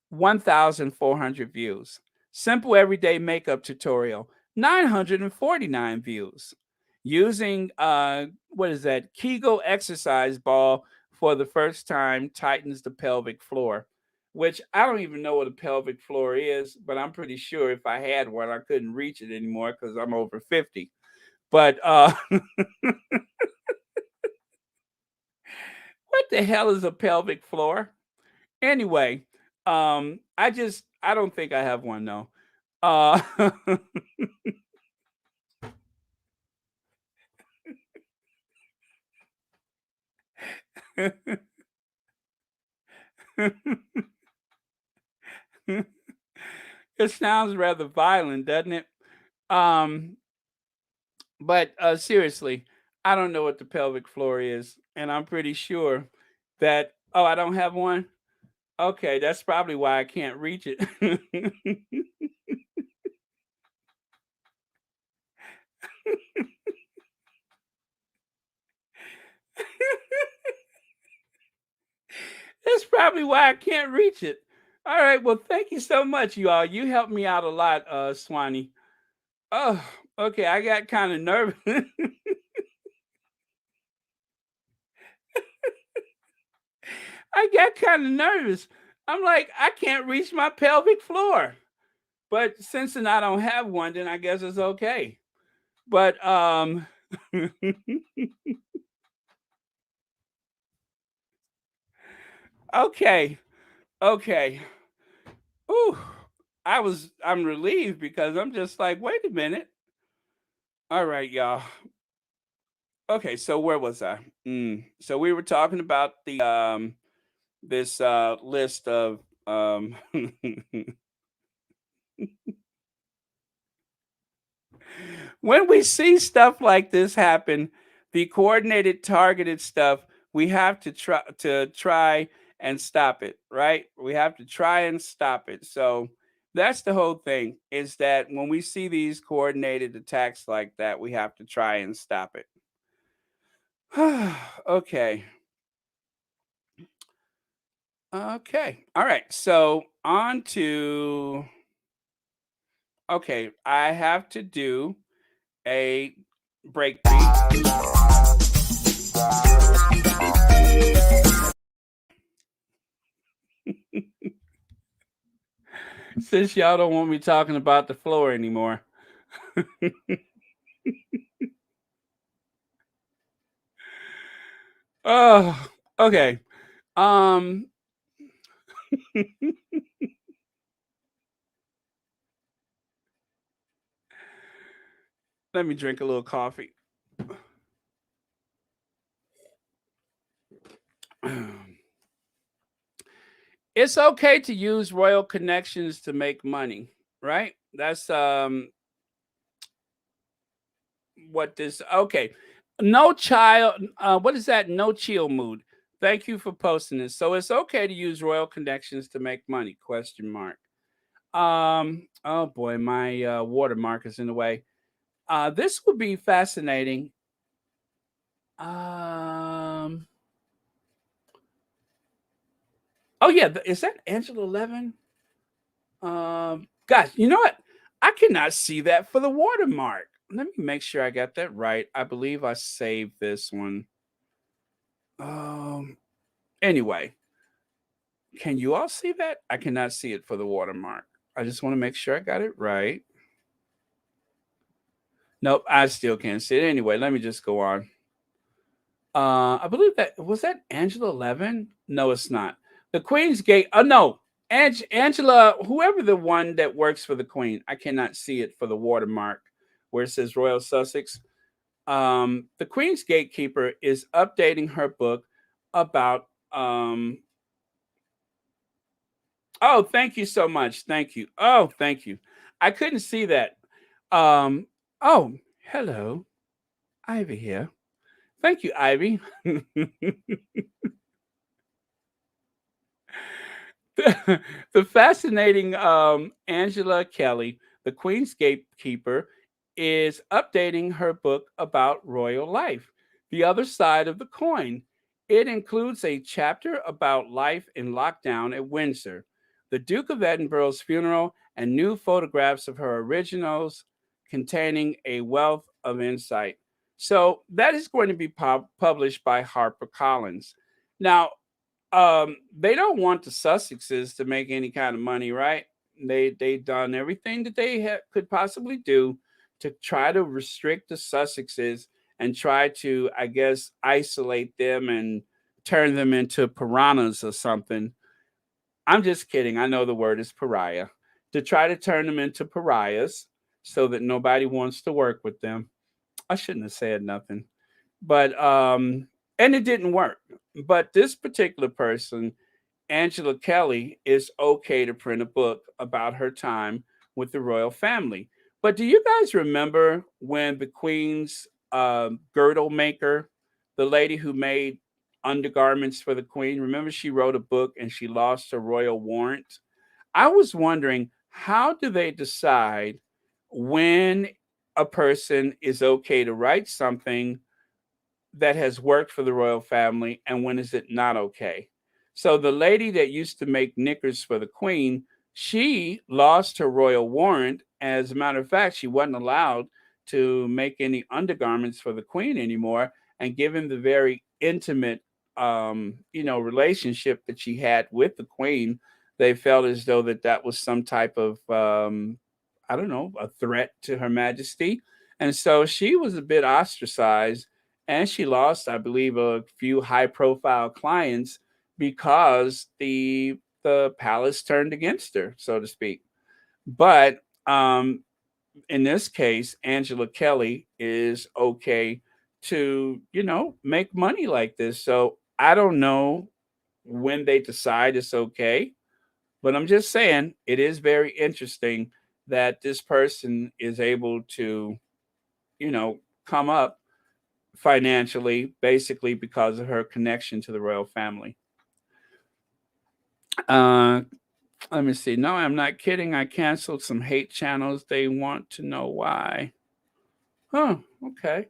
1,400 views. Simple everyday makeup tutorial, 949 views. Using what is that? Kegel exercise ball for the first time tightens the pelvic floor, which I don't even know what a pelvic floor is, but I'm pretty sure if I had one, I couldn't reach it anymore because I'm over 50. But what the hell is a pelvic floor? Anyway, I don't think I have one though. Uh, It sounds rather violent, doesn't it? Um, but seriously, I don't know what the pelvic floor is, and I'm pretty sure that. Oh, I don't have one. Okay, that's probably why I can't reach it. That's probably why I can't reach it. All right, well, thank you so much, you all. You helped me out a lot, Swanee. Oh, okay. I got kind of nervous. I got kind of nervous. I'm like, I can't reach my pelvic floor. But since then I don't have one, then I guess it's okay. But okay. Okay. Ooh. I'm relieved because I'm just like, wait a minute. All right, y'all. Okay, so where was I? So we were talking about the this list of when we see stuff like this happen, the coordinated targeted stuff, we have to try and stop it, right? We have to try and stop it. So that's the whole thing, is that when we see these coordinated attacks like that, we have to try and stop it. Okay. Okay. All right. So on to, okay, I have to do a breakbeat. Since y'all don't want me talking about the floor anymore. Oh, okay. Um, let me drink a little coffee. It's okay to use royal connections to make money, right? That's what this, okay. No child, what is that? No chill mood. Thank you for posting this. So it's okay to use royal connections to make money? Question mark. Oh boy, my watermark is in the way. This would be fascinating. Um, oh yeah, is that Angela Levin? Gosh, you know what? I cannot see that for the watermark. Let me make sure I got that right. I believe I saved this one. Um, anyway, can you all see that? I cannot see it for the watermark. I just want to make sure I got it right. Nope, I still can't see it. Anyway, let me just go on. I believe that was that Angela Levin. No, it's not. The Queen's Gate. Oh no, Angela, whoever the one that works for the Queen. I cannot see it for the watermark where it says Royal Sussex. The Queen's Gatekeeper is updating her book about. Oh, thank you so much. Thank you. Oh, thank you. I couldn't see that. Um. Oh, hello, Ivy here. Thank you, Ivy. The fascinating Angela Kelly, the Queen's Gatekeeper, is updating her book about royal life, The Other Side of the Coin. It includes a chapter about life in lockdown at Windsor, the Duke of Edinburgh's funeral, and new photographs of her originals containing a wealth of insight. So that is going to be published by HarperCollins. Now, they don't want the Sussexes to make any kind of money, right? They've done everything that they could possibly do to try to restrict the Sussexes and try to, I guess, isolate them and turn them into piranhas or something. I'm just kidding. I know the word is pariah. To try to turn them into pariahs so that nobody wants to work with them. I shouldn't have said nothing. But and it didn't work. But this particular person Angela Kelly is okay to print a book about her time with the royal family. But do you guys remember when the Queen's girdle maker, the lady who made undergarments for the Queen, remember she wrote a book and she lost her royal warrant? I was wondering, how do they decide when a person is okay to write something that has worked for the royal family and when is it not okay? So the lady that used to make knickers for the queen, she lost her royal warrant. As a matter of fact, she wasn't allowed to make any undergarments for the queen anymore. And given the very intimate, relationship that she had with the queen, they felt as though that was some type of, I don't know, a threat to Her Majesty. And so she was a bit ostracized and she lost, I believe, a few high-profile clients because the palace turned against her, so to speak. But in this case, Angela Kelly is okay to make money like this. So I don't know when they decide it's okay, but I'm just saying it is very interesting that this person is able to come up financially, basically because of her connection to the royal family. Uh, Let me see. No, I'm not kidding. I canceled some hate channels. They want to know why. Huh. Okay.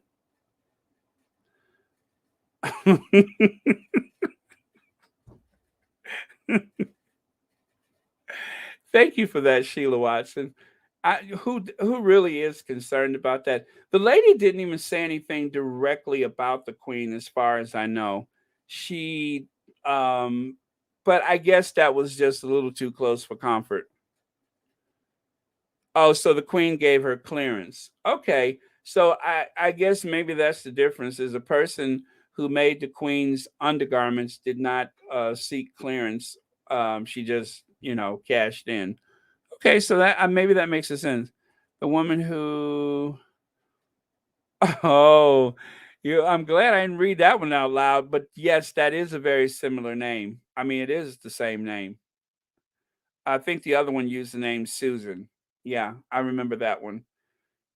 Thank you for that, Sheila Watson. Who really is concerned about that? The lady didn't even say anything directly about the queen, as far as I know. She, um, but I guess that was just a little too close for comfort. Oh, so the queen gave her clearance. Okay. So I guess maybe that's the difference is a person who made the queen's undergarments did not seek clearance. She just, cashed in. Okay, so that maybe that makes a sense. The woman who oh, I'm glad I didn't read that one out loud, but yes, that is a very similar name. I mean, it is the same name. I think the other one used the name Susan. Yeah, I remember that one.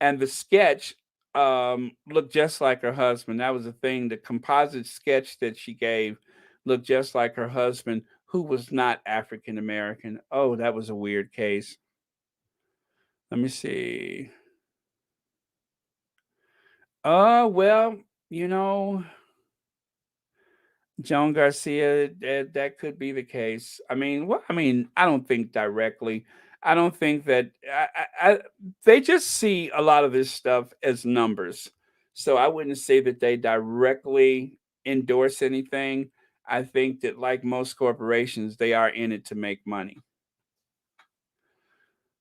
And the sketch looked just like her husband. That was the thing. The composite sketch that she gave looked just like her husband, who was not African American. Oh, that was a weird case. Let me see. Well, you know, Joan Garcia, that could be the case. I mean, well, I mean, I don't think directly. I don't think that they just see a lot of this stuff as numbers. So I wouldn't say that they directly endorse anything. I think that, like most corporations, they are in it to make money.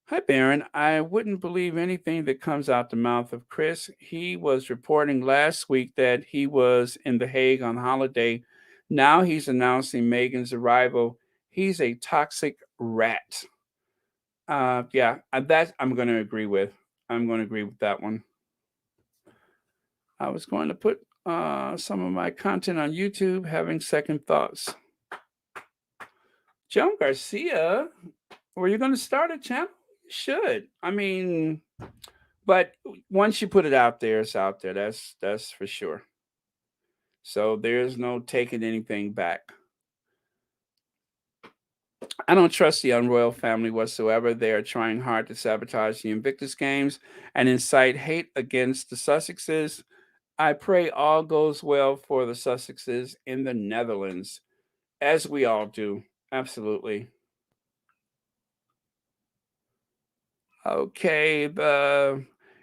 Hi, Baron. I wouldn't believe anything that comes out the mouth of Chris. He was reporting last week that he was in The Hague on holiday. Now he's announcing Meghan's arrival. He's a toxic rat. Yeah, that I'm going to agree with. I'm going to agree with that one. I was going to put some of my content on YouTube, having second thoughts. Joan Garcia, were you going to start a channel? You should. I mean, but once you put it out there, it's out there. That's for sure. So there's no taking anything back. I don't trust the Unroyal family whatsoever. They are trying hard to sabotage the Invictus Games and incite hate against the Sussexes. I pray all goes well for the Sussexes in the Netherlands, as we all do. Absolutely. Okay,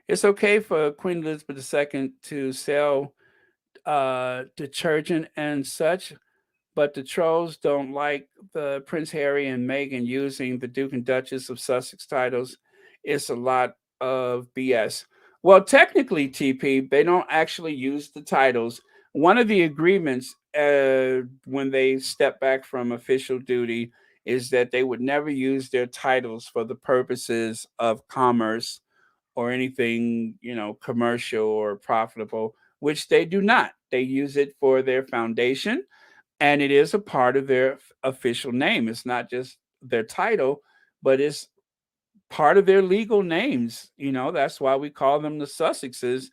it's okay for Queen Elizabeth II to sell detergent and such, but the trolls don't like the Prince Harry and Meghan using the Duke and Duchess of Sussex titles. It's a lot of BS. Well, technically, TP, they don't actually use the titles. One of the agreements when they step back from official duty is that they would never use their titles for the purposes of commerce or anything, commercial or profitable, which they do not. They use it for their foundation and it is a part of their official name. It's not just their title, but it's part of their legal names. That's why we call them the Sussexes,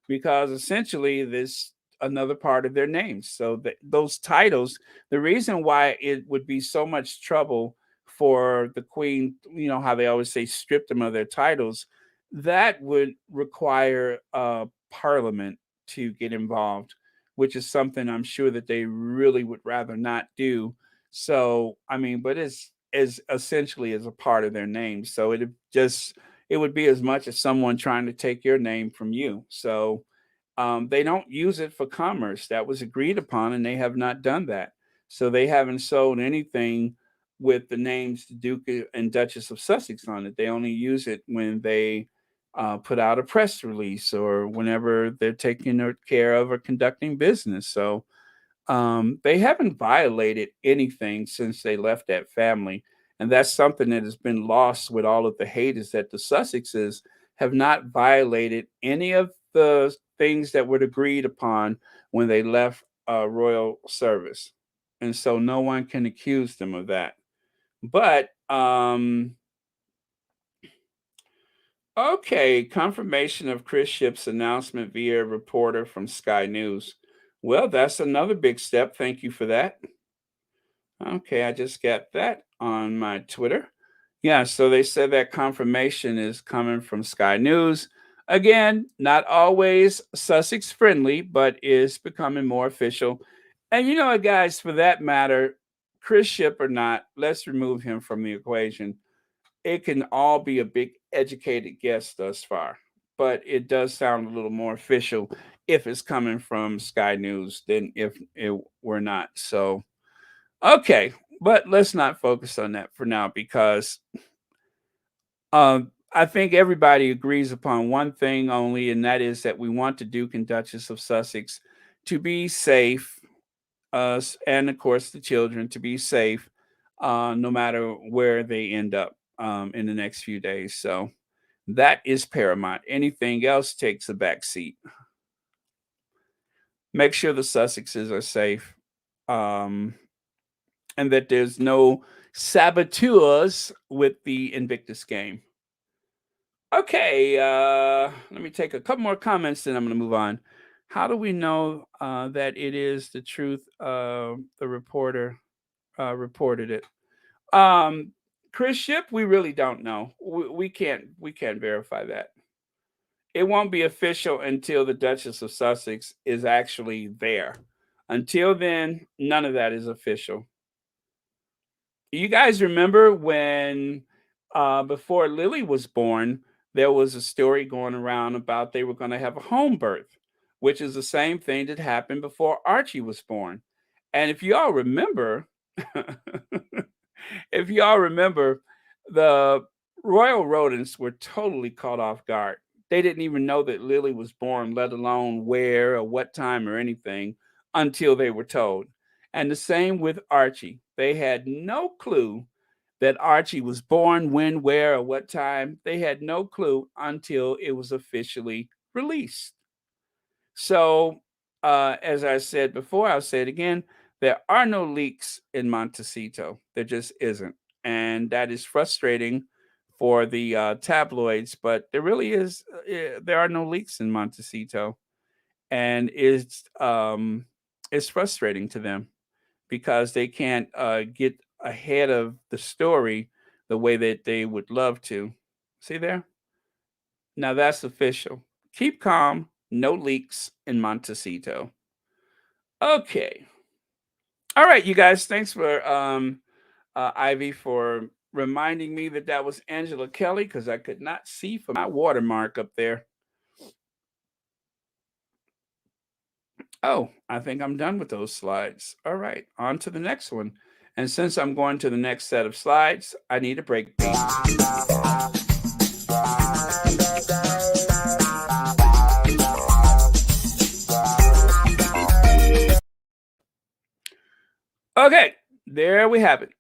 because essentially this another part of their names. So those titles, the reason why it would be so much trouble for the Queen, how they always say strip them of their titles, that would require Parliament to get involved, which is something I'm sure that they really would rather not do. So, I mean, but it's is essentially as a part of their name. So it would be as much as someone trying to take your name from you. So they don't use it for commerce. That was agreed upon, and they have not done that. So they haven't sold anything with the names Duke and Duchess of Sussex on it. They only use it when they put out a press release or whenever they're taking care of or conducting business. So they haven't violated anything since they left that family. And that's something that has been lost with all of the haters, that the Sussexes have not violated any of the things that were agreed upon when they left royal service. And so no one can accuse them of that. But okay, confirmation of Chris Ship's announcement via reporter from Sky News. Well, that's another big step. Thank you for that. Okay, I just got that on my Twitter. Yeah, so they said that confirmation is coming from Sky News. Again, not always Sussex friendly, but is becoming more official. And you know what, guys, for that matter, Chris Ship or not, let's remove him from the equation. It can all be a big educated guess thus far, but it does sound a little more official if it's coming from Sky News than if it were not. So, okay, but let's not focus on that for now because I think everybody agrees upon one thing only, and that is that we want the Duke and Duchess of Sussex to be safe, us and of course the children to be safe, no matter where they end up in the next few days. So that is paramount. Anything else takes a back seat. Make sure the Sussexes are safe. Um, and that there's no saboteurs with the Invictus game. Okay, let me take a couple more comments, then I'm going to move on. How do we know that it is the truth? The reporter reported it. Chris Ship, we really don't know. We can't verify that. It won't be official until the Duchess of Sussex is actually there. Until then, none of that is official. You guys remember when before Lily was born, there was a story going around about they were going to have a home birth, which is the same thing that happened before Archie was born. And if you all remember, if you all remember, the royal rodents were totally caught off guard. They didn't even know that Lily was born, let alone where or what time or anything, until they were told. And the same with Archie. They had no clue that Archie was born, when, where, or what time. They had no clue until it was officially released. So, as I said before, I'll say it again. There are no leaks in Montecito. There just isn't. And that is frustrating for the tabloids, but there really is, there are no leaks in Montecito. And it's frustrating to them because they can't get ahead of the story the way that they would love to. See there? Now that's official. Keep calm. No leaks in Montecito. Okay. All right, you guys. Thanks for Ivy for reminding me that that was Angela Kelly because I could not see from my watermark up there. Oh, I think I'm done with those slides. All right, on to the next one. And since I'm going to the next set of slides, I need a break beat. Okay, there we have it.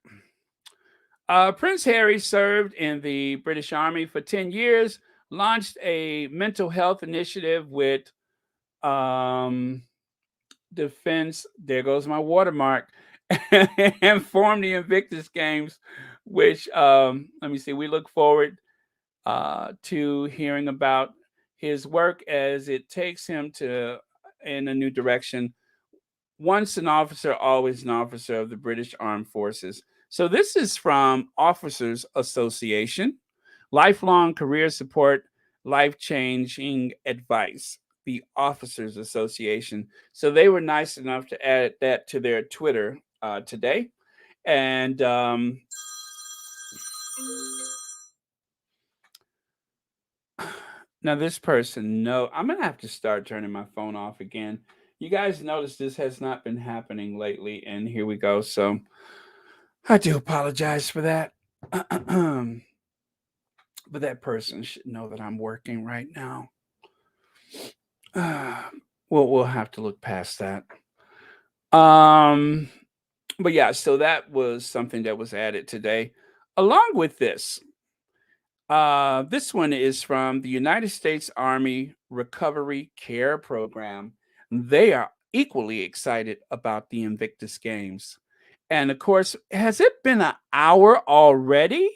Prince Harry served in the British Army for 10 years, launched a mental health initiative with defense, there goes my watermark, and form the Invictus Games, which, let me see, we look forward to hearing about his work as it takes him to in a new direction. Once an officer, always an officer of the British Armed Forces. So this is from Officers Association, lifelong career support, life changing advice. The Officers Association. So they were nice enough to add that to their Twitter today. And now this person, no, I'm gonna have to start turning my phone off again. You guys notice this has not been happening lately, and here we go. So I do apologize for that. But that person should know that I'm working right now. We'll have to look past that. Um, but yeah, so that was something that was added today, along with this. This one is from the United States Army Recovery Care Program. They are equally excited about the Invictus Games. And of course, has it been an hour already?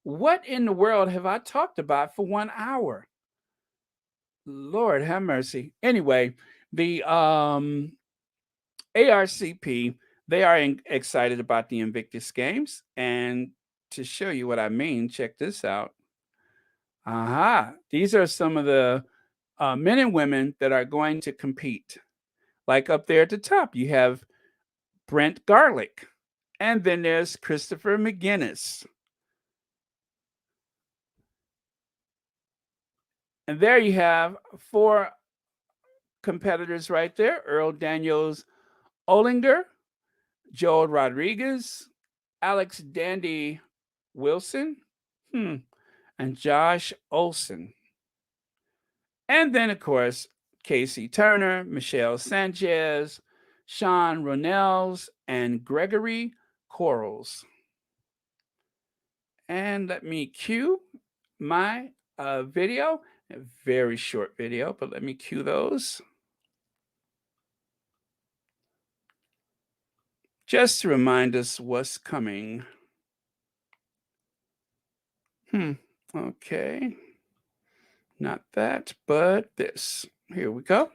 What in the world have I talked about for 1 hour? Lord have mercy. Anyway, the ARCP, they are excited about the Invictus Games. And to show you what I mean, check this out. Aha. These are some of the men and women that are going to compete. Like up there at the top, you have Brent Garlick. And then there's Christopher McGinnis. And there you have 4 competitors right there: Earl Daniels Olinger, Joel Rodriguez, Alex Dandy Wilson, and Josh Olson. And then, of course, Casey Turner, Michelle Sanchez, Sean Ronells, and Gregory Corals. And let me cue my video, a very short video, but let me cue those. Just to remind us what's coming. Okay. Not that, but this. Here we go.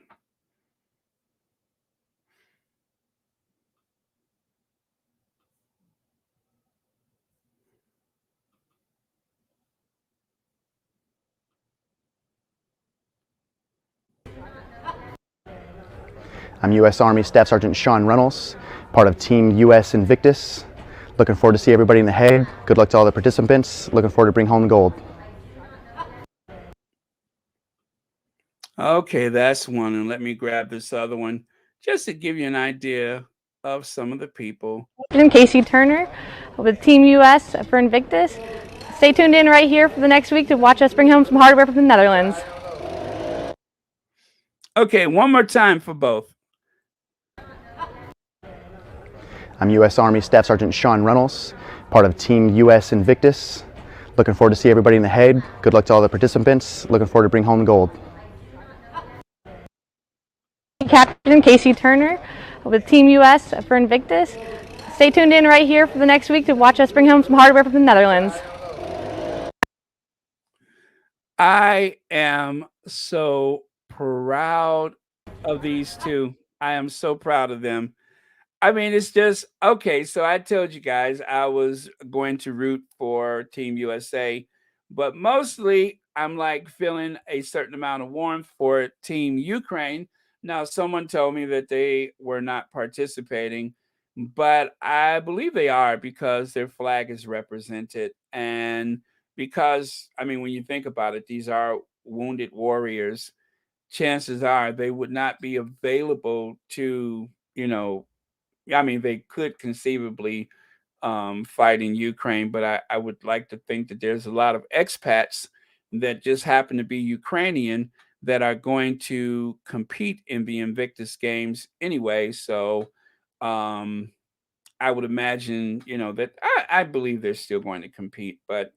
I'm U.S. Army Staff Sergeant Sean Reynolds, part of Team U.S. Invictus. Looking forward to see everybody in The Hague. Good luck to all the participants. Looking forward to bring home the gold. Okay, that's one. And let me grab this other one just to give you an idea of some of the people. I'm Casey Turner with Team US for Invictus. Stay tuned in right here for the next week to watch us bring home some hardware from the Netherlands. Okay, one more time for both. I'm U.S. Army Staff Sergeant Sean Reynolds, part of Team U.S. Invictus. Looking forward to see everybody in The Hague. Good luck to all the participants. Looking forward to bring home the gold. Captain Casey Turner with Team US for Invictus. Stay tuned in right here for the next week to watch us bring home some hardware from the Netherlands. I am so proud of these two. I am so proud of them. I mean, it's just okay. So I told you guys I was going to root for Team USA, but mostly I'm like feeling a certain amount of warmth for Team Ukraine. Now, someone told me that they were not participating, but I believe they are because their flag is represented. And because, I mean, when you think about it, these are wounded warriors. Chances are they would not be available to, I mean, they could conceivably fight in Ukraine, but I would like to think that there's a lot of expats that just happen to be Ukrainian that are going to compete in the Invictus Games anyway. So I would imagine, that I believe they're still going to compete, but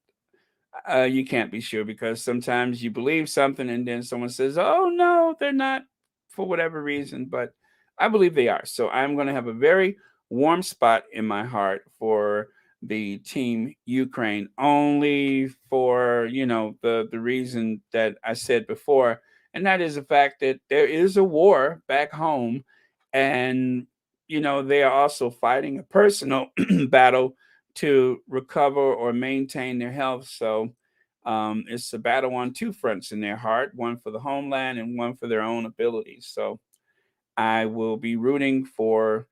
you can't be sure because sometimes you believe something and then someone says, "Oh no, they're not," for whatever reason. But I believe they are. So I'm going to have a very warm spot in my heart for the team Ukraine, only for, the reason that I said before, and that is the fact that there is a war back home, and they are also fighting a personal battle to recover or maintain their health. So it's a battle on two fronts in their heart, one for the homeland and one for their own abilities. So I will be rooting for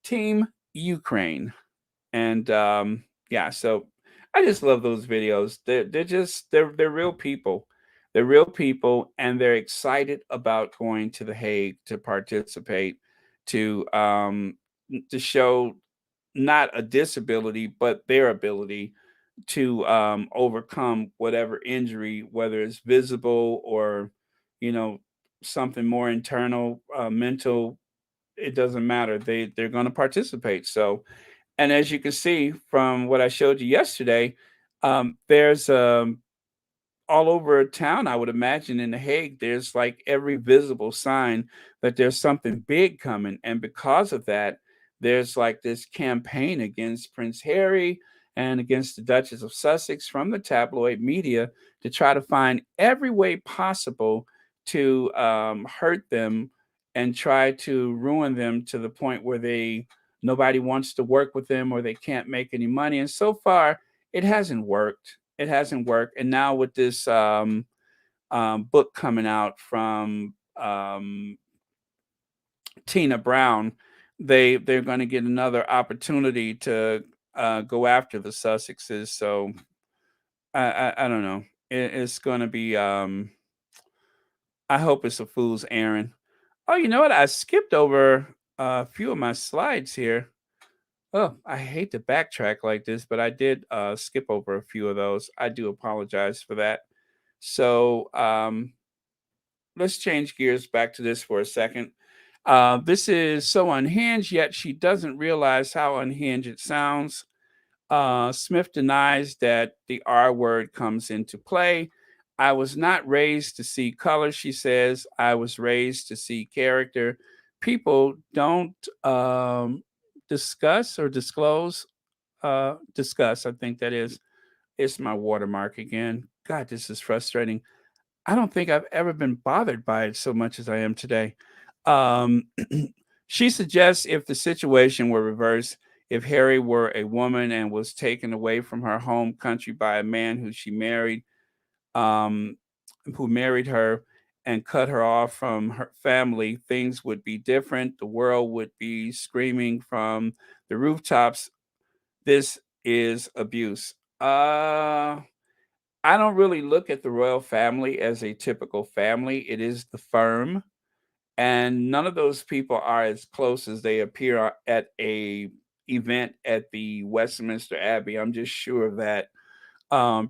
Team Ukraine. And yeah, so I just love those videos. They're real people. They're real people, and they're excited about going to The Hague to participate, to show not a disability but their ability to overcome whatever injury, whether it's visible or you know something more internal, mental. It doesn't matter. They're going to participate. So, and as you can see from what I showed you yesterday, there's all over town, I would imagine in The Hague, there's like every visible sign that there's something big coming. And because of that, there's like this campaign against Prince Harry and against the Duchess of Sussex from the tabloid media to try to find every way possible to hurt them and try to ruin them to the point where nobody wants to work with them or they can't make any money. And so far, it hasn't worked. It hasn't worked. And now with this book coming out from Tina Brown, they're going to get another opportunity to go after the Sussexes. So I don't know. It's going to be. I hope it's a fool's errand. Oh, you know what? I skipped over a few of my slides here. Oh, I hate to backtrack like this, but I did skip over a few of those. I do apologize for that. So let's change gears back to this for a second. This is so unhinged, yet she doesn't realize how unhinged it sounds. Smith denies that the R word comes into play. I was not raised to see color, she says. I was raised to see character. People don't discuss or disclose. Discuss, I think that is. It's my watermark again. God, this is frustrating. I don't think I've ever been bothered by it so much as I am today. Um, she suggests if the situation were reversed, if Harry were a woman and was taken away from her home country by a man um, who married her and cut her off from her family, things would be different. The world would be screaming from the rooftops, "This is abuse." I don't really look at the royal family as a typical family. It is the firm, and none of those people are as close as they appear at a event at the Westminster Abbey. I'm just sure of that.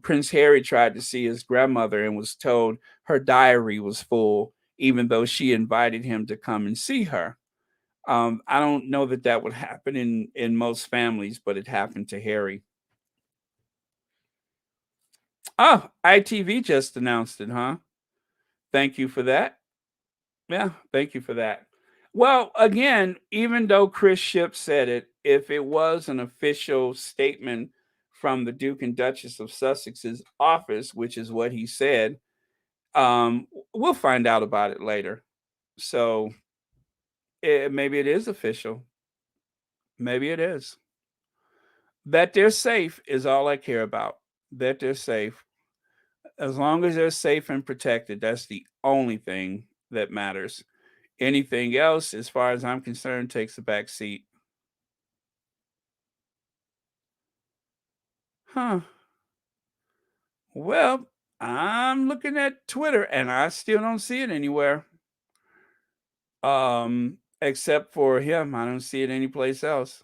Prince Harry tried to see his grandmother and was told her diary was full, even though she invited him to come and see her. I don't know that that would happen in most families, but it happened to Harry. Oh, ITV just announced it, huh? Thank you for that. Yeah, thank you for that. Well, again, even though Chris Ship said it, if it was an official statement from the Duke and Duchess of Sussex's office, which is what he said, we'll find out about it later. So maybe it is official. Maybe it is. That they're safe is all I care about. That they're safe. As long as they're safe and protected, that's the only thing that matters. Anything else, as far as I'm concerned, takes a back seat. Huh. Well, I'm looking at Twitter and I still don't see it anywhere. Except for him. I don't see it anyplace else.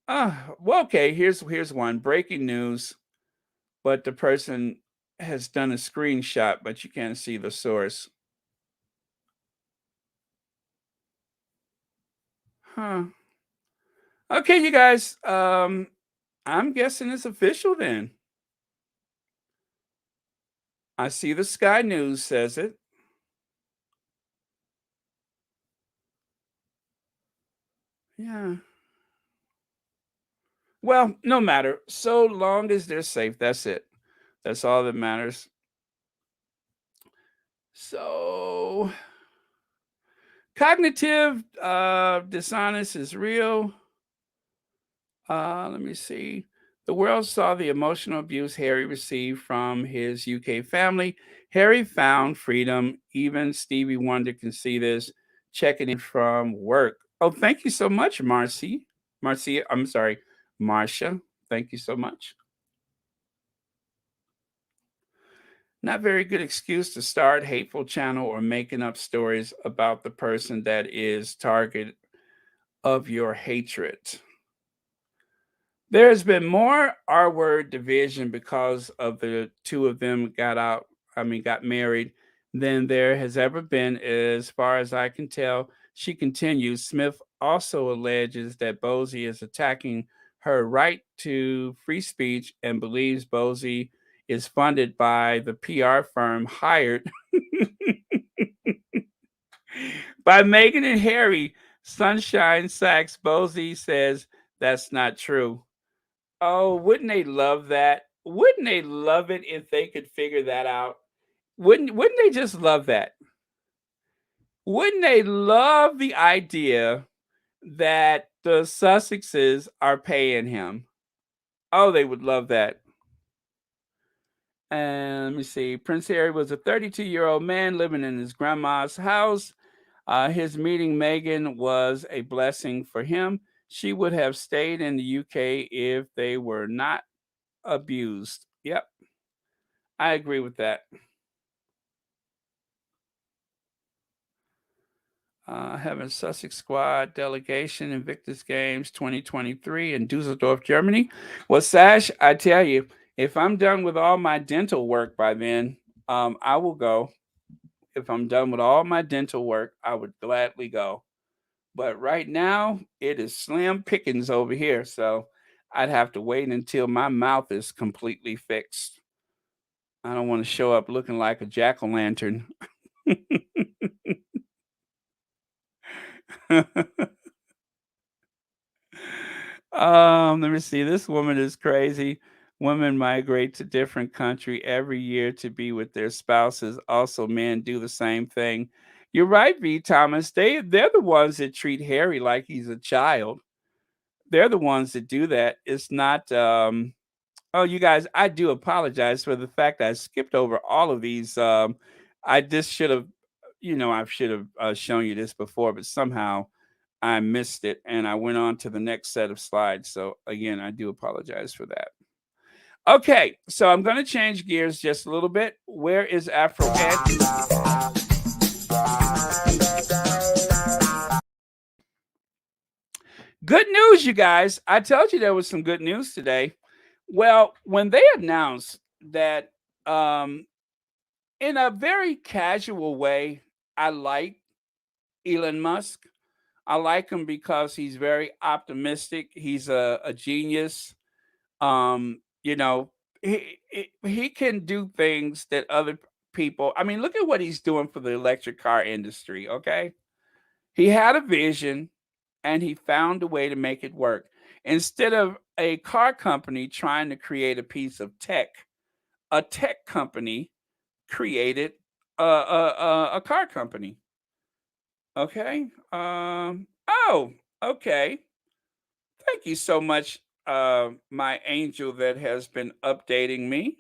Well, okay, here's one. Breaking news, but the person has done a screenshot, but you can't see the source. Huh. Okay, you guys. I'm guessing it's official then. I see the Sky News says it. Yeah. Well, no matter. So long as they're safe, that's it. That's all that matters. So, cognitive dishonest is real. Let me see. The world saw the emotional abuse Harry received from his UK family. Harry found freedom. Even Stevie Wonder can see this. Checking in from work. Oh, thank you so much, Marcy. Marcia, I'm sorry, Marcia. Thank you so much. Not very good excuse to start hateful channel or making up stories about the person that is target of your hatred. There has been more R word division because of the two of them got married than there has ever been, as far as I can tell. She continues. Smith also alleges that Bosie is attacking her right to free speech and believes Bosie is funded by the PR firm hired by Meghan and Harry. Sunshine Sachs Bosie says that's not true. Oh, wouldn't they love that? Wouldn't they love it if they could figure that out? Wouldn't they just love that? Wouldn't they love the idea that the Sussexes are paying him? Oh, they would love that. And let me see. Prince Harry was a 32-year-old man living in his grandma's house. His meeting Meghan was a blessing for him. She would have stayed in the UK if they were not abused. Yep, I agree with that. Having Sussex squad delegation Invictus Games 2023 in Dusseldorf, Germany. Well, Sash, I tell you, if I'm done with all my dental work by then, I will go. If I'm done with all my dental work, I would gladly go. But right now, it is slim pickings over here, so I'd have to wait until my mouth is completely fixed. I don't want to show up looking like a jack o' lantern. Let me see. This woman is crazy. Women migrate to different country every year to be with their spouses. Also, men do the same thing. You're right, V. Thomas. They're the ones that treat Harry like he's a child. They're the ones that do that. It's not. Oh, you guys, I do apologize for the fact I skipped over all of these. I just should have, I should have shown you this before, but somehow I missed it and I went on to the next set of slides. So again, I do apologize for that. Okay, so I'm going to change gears just a little bit. Where is Afro Ed? Good news, you guys. I told you there was some good news today. Well, when they announced that, in a very casual way, I like Elon Musk. I like him because he's very optimistic. He's a genius. You know, he can do things that other people. I mean, look at what he's doing for the electric car industry. Okay, he had a vision, and he found a way to make it work. Instead of a car company trying to create a piece of tech, a tech company created a car company. Okay. Oh, okay. Thank you so much, my angel that has been updating me.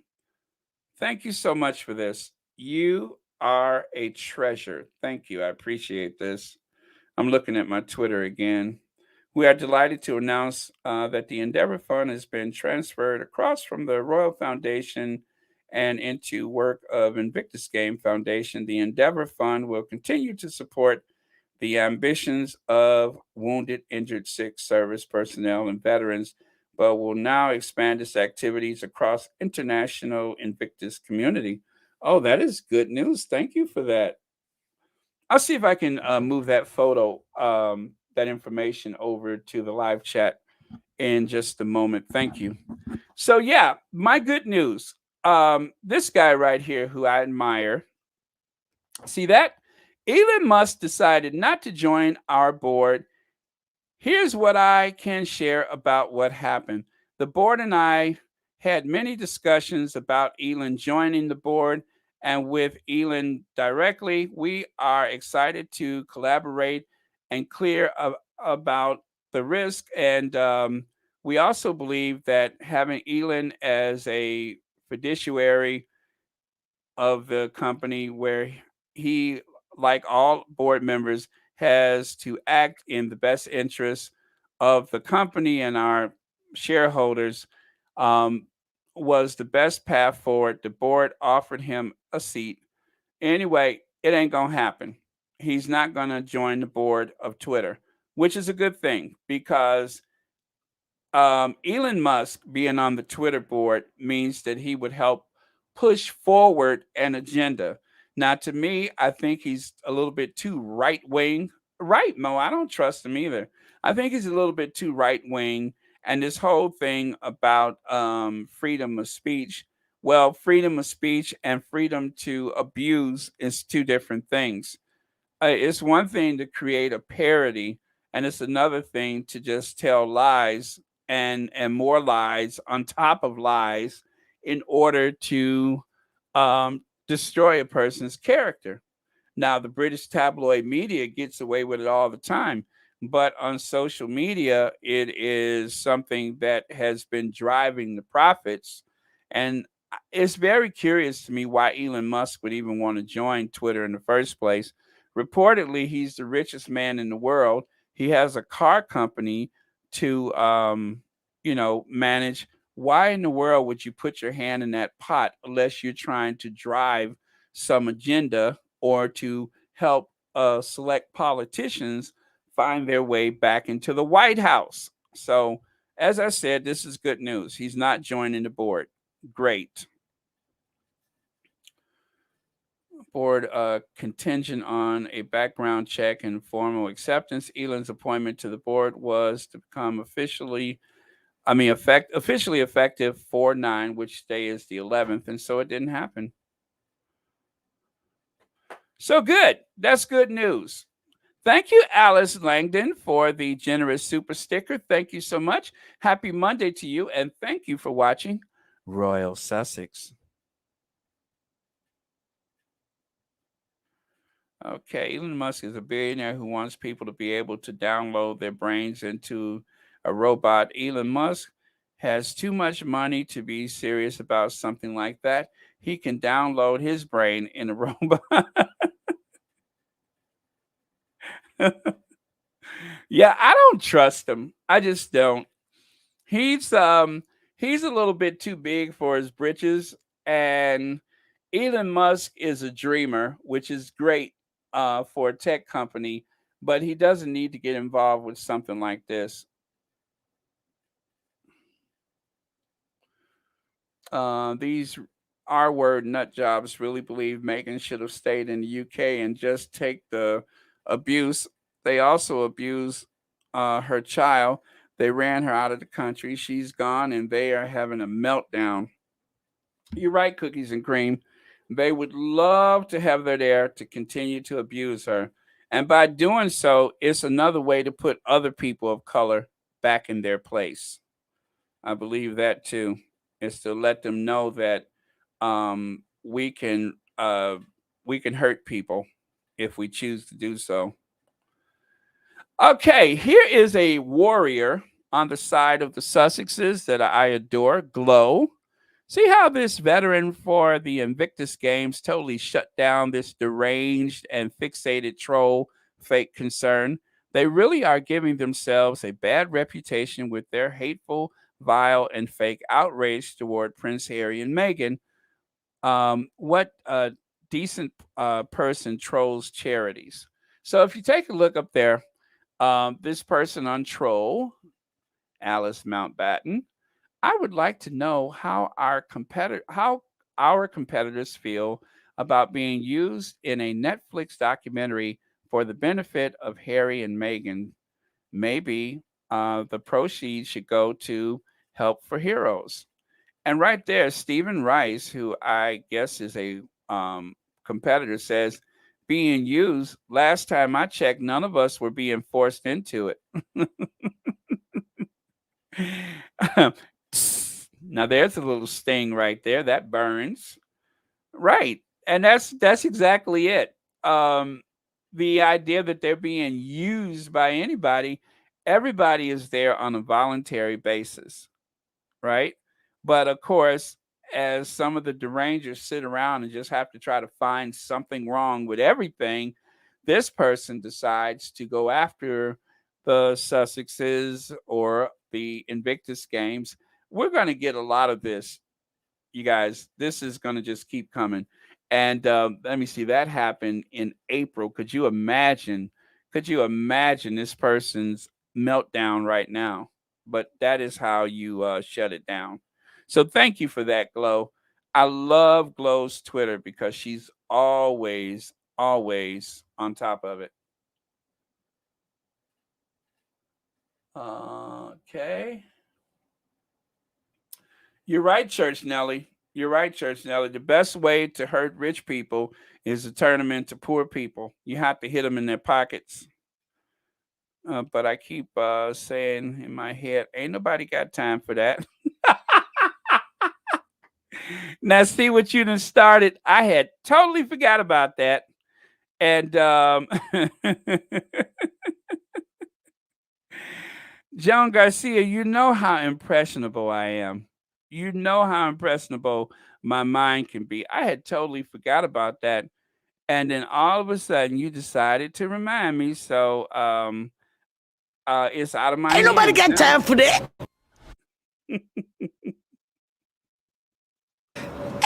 Thank you so much for this. You are a treasure. Thank you. I appreciate this. I'm looking at my Twitter again. We are delighted to announce that the Endeavor Fund has been transferred across from the Royal Foundation and into work of Invictus Game Foundation. The Endeavor Fund will continue to support the ambitions of wounded, injured, sick service personnel and veterans, but will now expand its activities across international Invictus community. Oh, that is good news. Thank you for that. I'll see if I can move that photo, that information over to the live chat in just a moment. Thank you. So, yeah, my good news. This guy right here, who I admire, see that? Elon Musk decided not to join our board. Here's what I can share about what happened. The board and I had many discussions about Elon joining the board, and with Elon directly, we are excited to collaborate and clear about the risk. And we also believe that having Elon as a fiduciary of the company, where he, like all board members, has to act in the best interest of the company and our shareholders, um, was the best path forward. The board offered him a seat. Anyway, it ain't going to happen. He's not going to join the board of Twitter, which is a good thing because Elon Musk being on the Twitter board means that he would help push forward an agenda. Now, to me, I think he's a little bit too right wing. Right, Mo, I don't trust him either. I think he's a little bit too right wing. And this whole thing about freedom of speech, well, freedom of speech and freedom to abuse is two different things. It's one thing to create a parody, and it's another thing to just tell lies and more lies on top of lies in order to destroy a person's character. Now, the British tabloid media gets away with it all the time, but on social media, it is something that has been driving the profits. And it's very curious to me why Elon Musk would even want to join Twitter in the first place. Reportedly, he's the richest man in the world. He has a car company to, manage. Why in the world would you put your hand in that pot unless you're trying to drive some agenda or to help select politicians find their way back into the White House? So, as I said, this is good news. He's not joining the board. Great. Board contingent on a background check and formal acceptance. Elon's appointment to the board was to become officially effective 4/9, which day is the 11th, and so it didn't happen. So good. That's good news. Thank you, Alice Langdon, for the generous super sticker. Thank you so much. Happy Monday to you, and thank you for watching Royal Sussex. Okay, Elon Musk is a billionaire who wants people to be able to download their brains into a robot. Elon Musk has too much money to be serious about something like that. He can download his brain in a robot. Yeah, I don't trust him. I just don't. He's he's a little bit too big for his britches, and Elon Musk is a dreamer, which is great for a tech company, but he doesn't need to get involved with something like this. These R word nut jobs really believe Meghan should have stayed in the UK and just take the abuse. They also abuse her child. They ran her out of the country. She's gone, and they are having a meltdown. You're right, Cookies and Cream. They would love to have her there to continue to abuse her. And by doing so, it's another way to put other people of color back in their place. I believe that too, is to let them know that um, we can uh, we can hurt people if we choose to do so. Okay, here is a warrior on the side of the Sussexes that I adore, Glow. See how this veteran for the Invictus Games totally shut down this deranged and fixated troll fake concern. They really are giving themselves a bad reputation with their hateful, vile, and fake outrage toward Prince Harry and Meghan. What decent person trolls charities? So if you take a look up there, this person on troll, Alice Mountbatten, I would like to know how our competitors feel about being used in a Netflix documentary for the benefit of Harry and Meghan. Maybe the proceeds should go to Help for Heroes. And right there, Stephen Rice, who I guess is a competitor, says being used. Last time I checked, none of us were being forced into it. Now there's a little sting right there that burns. Right. And that's exactly it. Um the idea that they're being used by anybody, everybody is there on a voluntary basis, right? But of course, as some of the derangers sit around and just have to try to find something wrong with everything, this person decides to go after the Sussexes or the Invictus Games. We're going to get a lot of this, you guys. This is going to just keep coming. And let me see, that happened in April. Could you imagine? Could you imagine this person's meltdown right now? But that is how you shut it down. So thank you for that, Glow. I love Glow's Twitter because she's always, always on top of it. Okay. You're right, Church Nelly. You're right, Church Nelly. The best way to hurt rich people is to turn them into poor people. You have to hit them in their pockets. But I keep saying in my head, ain't nobody got time for that. Now, see what you done started. I had totally forgot about that. And John Garcia, you know how impressionable I am. You know how impressionable my mind can be. I had totally forgot about that. And then all of a sudden you decided to remind me. So it's out of my Ain't nobody hands got now. time for that.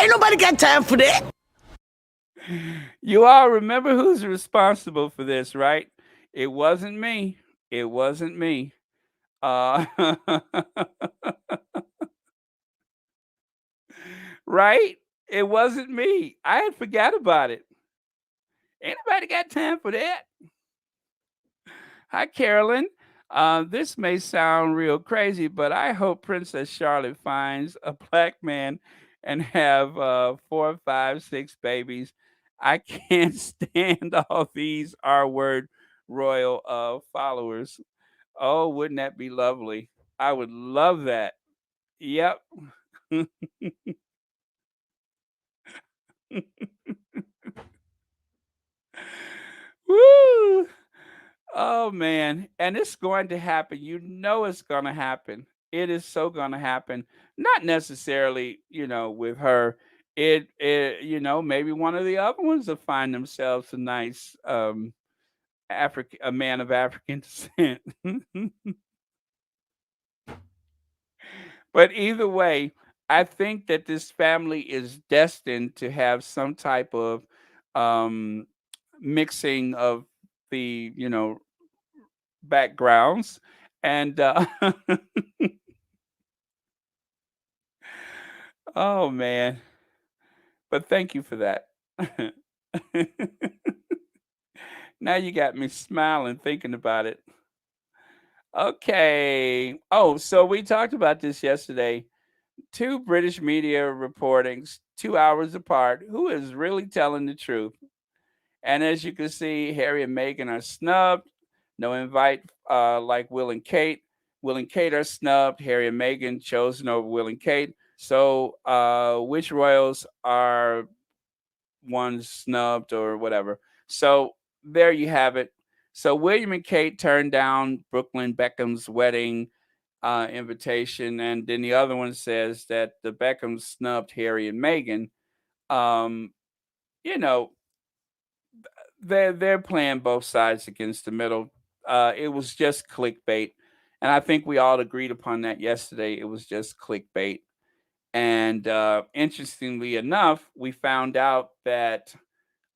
Ain't nobody got time for that. You all remember who's responsible for this, right? It wasn't me. It wasn't me. Uh, right? It wasn't me. I had forgot about it. Ain't nobody got time for that. Hi, Carolyn. This may sound real crazy, but I hope Princess Charlotte finds a black man and have 4, 5, 6 babies. I can't stand all these R word royal followers. Oh, wouldn't that be lovely? I would love that. Yep. Woo! Oh man, and it's going to happen. You know it's going to happen. It is so going to happen. Not necessarily, with her. Maybe one of the other ones will find themselves a nice a man of African descent. But either way, I think that this family is destined to have some type of um mixing of the, backgrounds. And oh man, but thank you for that. Now you got me smiling thinking about it. Okay. Oh, so we talked about this yesterday. Two British media reportings 2 hours apart. Who is really telling the truth? And as you can see, Harry and Meghan are snubbed. No invite, like Will and Kate. Will and Kate are snubbed. Harry and Meghan chosen over Will and Kate. So, which royals are one snubbed or whatever? So there you have it. So William and Kate turned down Brooklyn Beckham's wedding invitation, and then the other one says that the Beckhams snubbed Harry and Meghan. Um, you know, they're playing both sides against the middle. It was just clickbait, and I think we all agreed upon that yesterday. It was just clickbait. And interestingly enough, we found out that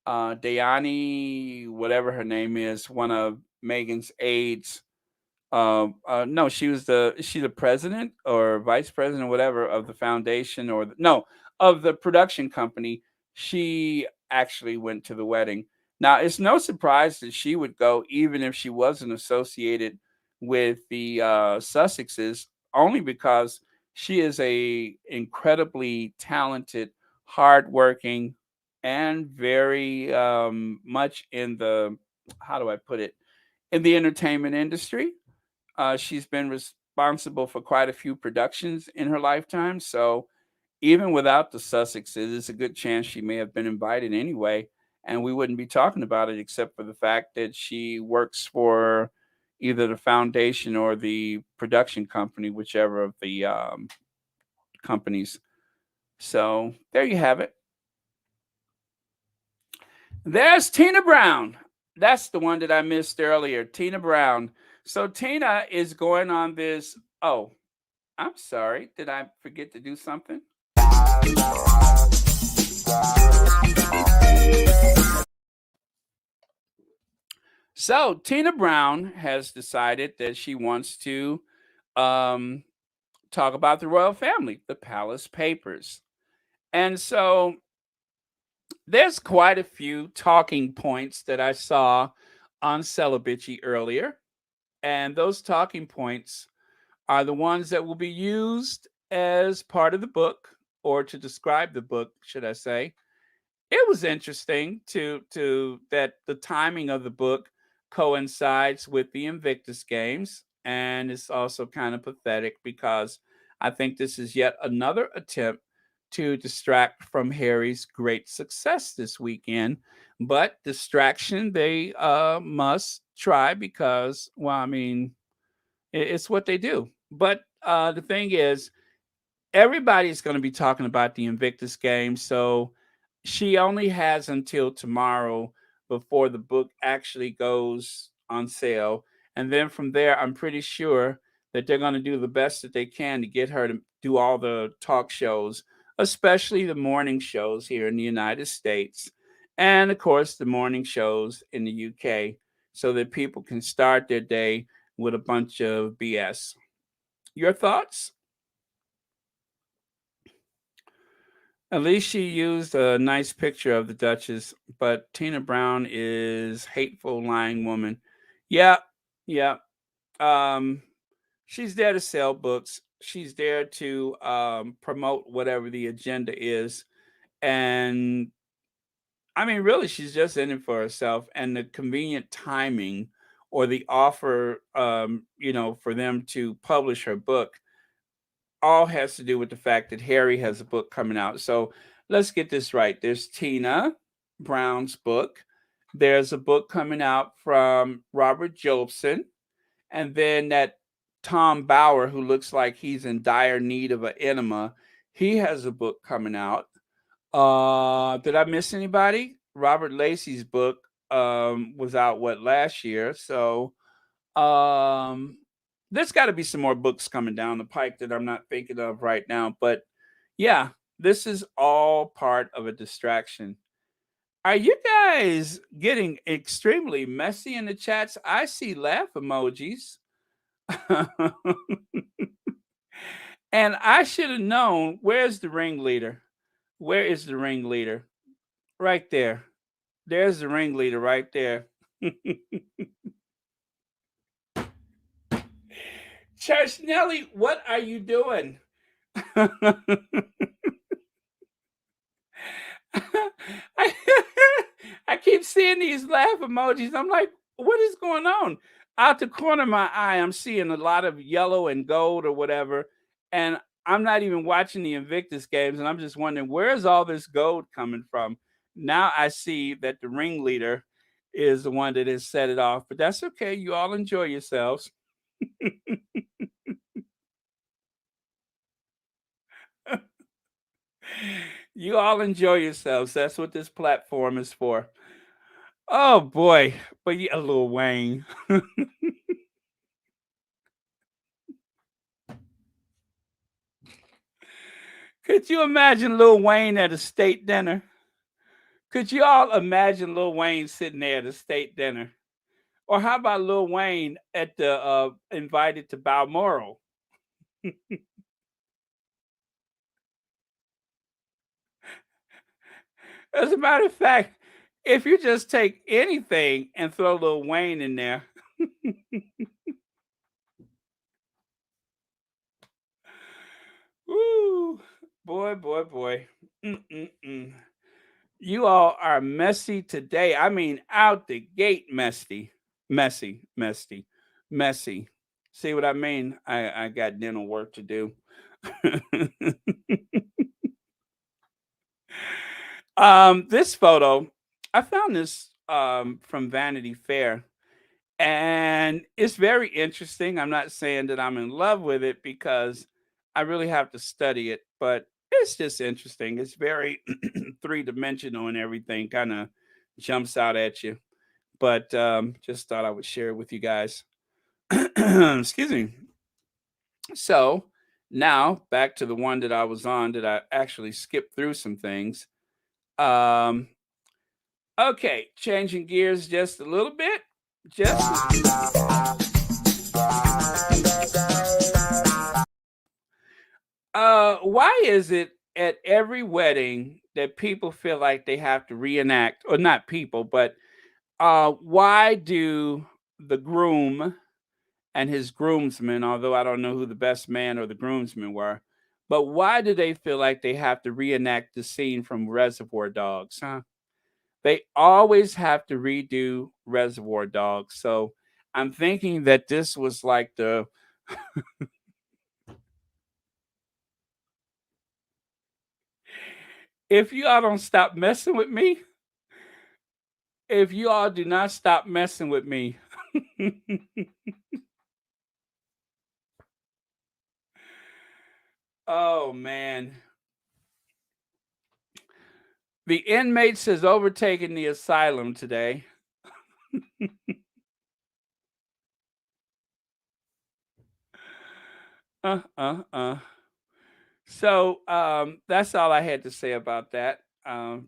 Dayani, whatever her name is, one of Megan's aides. No, she's the president or vice president or whatever of the foundation no, of the production company. She actually went to the wedding. Now it's no surprise that she would go, even if she wasn't associated with the Sussexes, only because she is a incredibly talented, hardworking, and very much in the, how do I put it, in the entertainment industry. She's been responsible for quite a few productions in her lifetime. So even without the Sussexes, it's a good chance she may have been invited anyway, and we wouldn't be talking about it except for the fact that she works for either the foundation or the production company, whichever of the companies. So there you have it. There's Tina Brown. That's the one that I missed earlier. Tina Brown. So Tina is going on this. Oh, I'm sorry. Did I forget to do something? So Tina Brown has decided that she wants to um, talk about the royal family, the Palace Papers. And so there's quite a few talking points that I saw on Celibacy earlier. And those talking points are the ones that will be used as part of the book, or to describe the book, should I say. It was interesting to that the timing of the book coincides with the Invictus Games, and it's also kind of pathetic because I think this is yet another attempt to distract from Harry's great success this weekend. But distraction they must try because, well, I mean, it's what they do. But the thing is, everybody's going to be talking about the Invictus Games, so she only has until tomorrow before the book actually goes on sale. And then from there, I'm pretty sure that they're going to do the best that they can to get her to do all the talk shows, especially the morning shows here in the United States. And of course, the morning shows in the UK, so that people can start their day with a bunch of BS. Your thoughts? At least she used a nice picture of the Duchess, but Tina Brown is hateful, lying woman. Yeah, yeah. Um, she's there to sell books. She's there to promote whatever the agenda is, and I mean, really, she's just in it for herself. And the convenient timing, or the offer, for them to publish her book all has to do with the fact that Harry has a book coming out. So let's get this right. There's Tina Brown's book. There's a book coming out from Robert Jobson. And then that Tom Bauer, who looks like he's in dire need of an enema, he has a book coming out. Did I miss anybody? Robert Lacey's book was out last year. So um, there's got to be some more books coming down the pike that I'm not thinking of right now. But yeah, this is all part of a distraction. Are you guys getting extremely messy in the chats? I see laugh emojis. And I should have known. Where's the ringleader? Where is the ringleader? Right there. There's the ringleader right there. Church Nelly, what are you doing? I, I keep seeing these laugh emojis. I'm like, what is going on? Out the corner of my eye, I'm seeing a lot of yellow and gold or whatever. And I'm not even watching the Invictus Games. And I'm just wondering, where is all this gold coming from? Now I see that the ringleader is the one that has set it off. But that's okay. You all enjoy yourselves. You all enjoy yourselves. That's what this platform is for. Oh boy, but yeah, Lil Wayne. Could you imagine Lil Wayne at a state dinner? Could you all imagine Lil Wayne sitting there at a state dinner? Or how about Lil Wayne at the invited to Balmoral? As a matter of fact, if you just take anything and throw Lil Wayne in there, woo, boy, boy, boy. Mm-mm-mm. You all are messy today. I mean, out the gate, messy, messy, messy, messy. See what I mean? I got dental work to do. This photo, I found this from Vanity Fair, and it's very interesting. I'm not saying that I'm in love with it because I really have to study it, but it's just interesting. It's very three-dimensional and everything kind of jumps out at you. But just thought I would share it with you guys. Excuse me. So now back to the one that I was on that I actually skipped through some things. Um, okay, changing gears just a little bit. Why is it at every wedding that people feel like they have to reenact, or not people, but why do the groom and his groomsmen, although I don't know who the best man or the groomsmen were, but why do they feel like they have to reenact the scene from Reservoir Dogs, huh? They always have to redo Reservoir Dogs. So I'm thinking that this was like the if you all don't stop messing with me, if you all do not stop messing with me. Oh man. The inmates has overtaken the asylum today. uh uh uh. So that's all I had to say about that.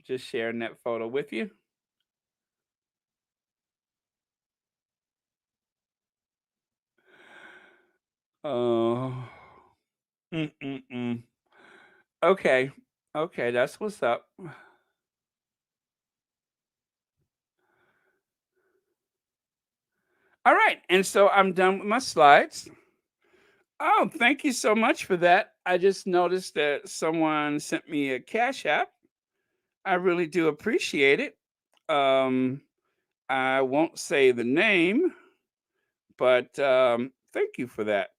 Just sharing that photo with you. Oh. Mm-mm-mm. Okay. Okay, that's what's up. All right, and so I'm done with my slides. Oh, thank you so much for that. I just noticed that someone sent me a Cash App. I really do appreciate it. Um, I won't say the name, but thank you for that.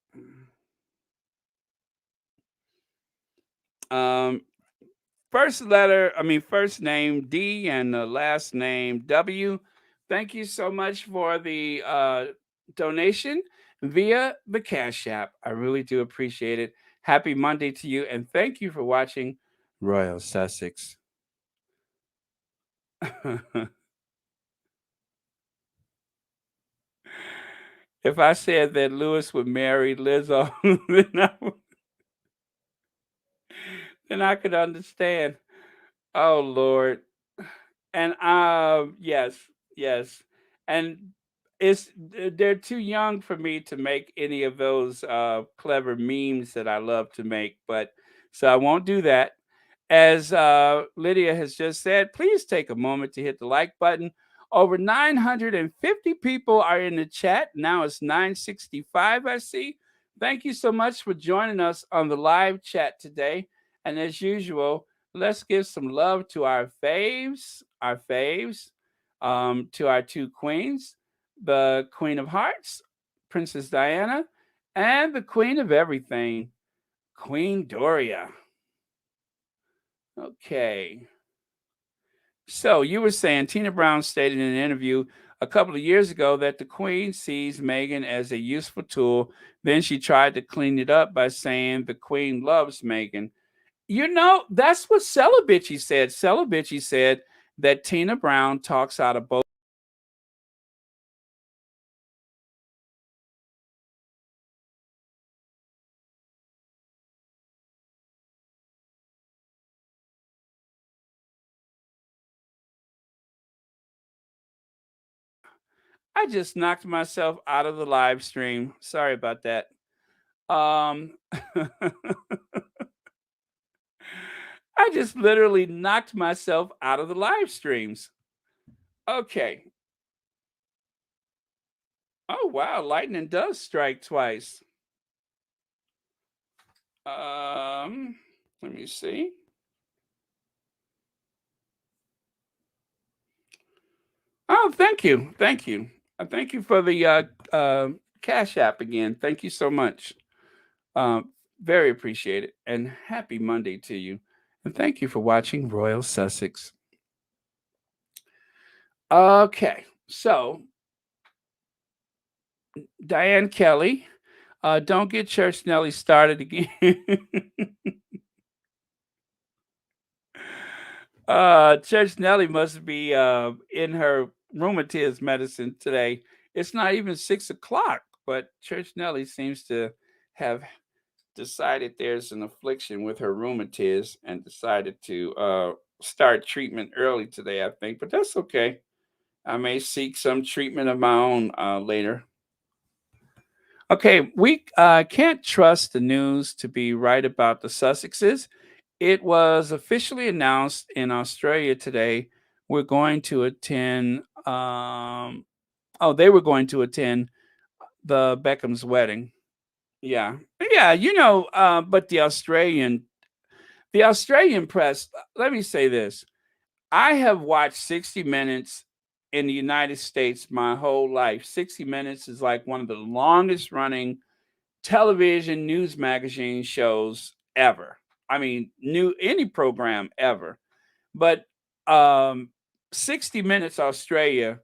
Um, first name D and the last name W. Thank you so much for the donation via the Cash App. I really do appreciate it. Happy Monday to you, and thank you for watching Royal Sussex. If I said that Lewis would marry Lizzo, then I could understand. Oh Lord. And yes, yes. And they're too young for me to make any of those clever memes that I love to make, but so I won't do that. As Lydia has just said, please take a moment to hit the like button. Over 950 people are in the chat. Now it's 965, I see. Thank you so much for joining us on the live chat today. And as usual, let's give some love to our faves, to our two queens, the Queen of Hearts, Princess Diana, and the Queen of Everything, Queen Doria. Okay. So you were saying Tina Brown stated in an interview a couple of years ago that the Queen sees Meghan as a useful tool. Then she tried to clean it up by saying the Queen loves Meghan. You know, that's what Celebici said. Celebici said that Tina Brown talks out of both. I just knocked myself out of the live stream. Sorry about that. I just literally knocked myself out of the live streams. Okay. Oh wow, lightning does strike twice. Let me see. Oh, thank you. Thank you. Thank you for the Cash App again. Thank you so much. Very appreciate it. And happy Monday to you. And thank you for watching Royal Sussex. Okay, so Diane Kelly, don't get Church Nelly started again. Church Nelly must be in her rheumatism medicine today. It's not even 6 o'clock, but Church Nelly seems to have decided there's an affliction with her rheumatism and decided to start treatment early today, I think. But that's okay. I may seek some treatment of my own later. Okay, we can't trust the news to be right about the Sussexes. It was officially announced in Australia today. We're going to attend. They were going to attend the Beckham's wedding. Yeah, yeah, but the Australian press. Let me say this: I have watched 60 Minutes in the United States my whole life. 60 Minutes is like one of the longest running television news magazine shows ever. I mean, any program ever. But um 60 Minutes Australia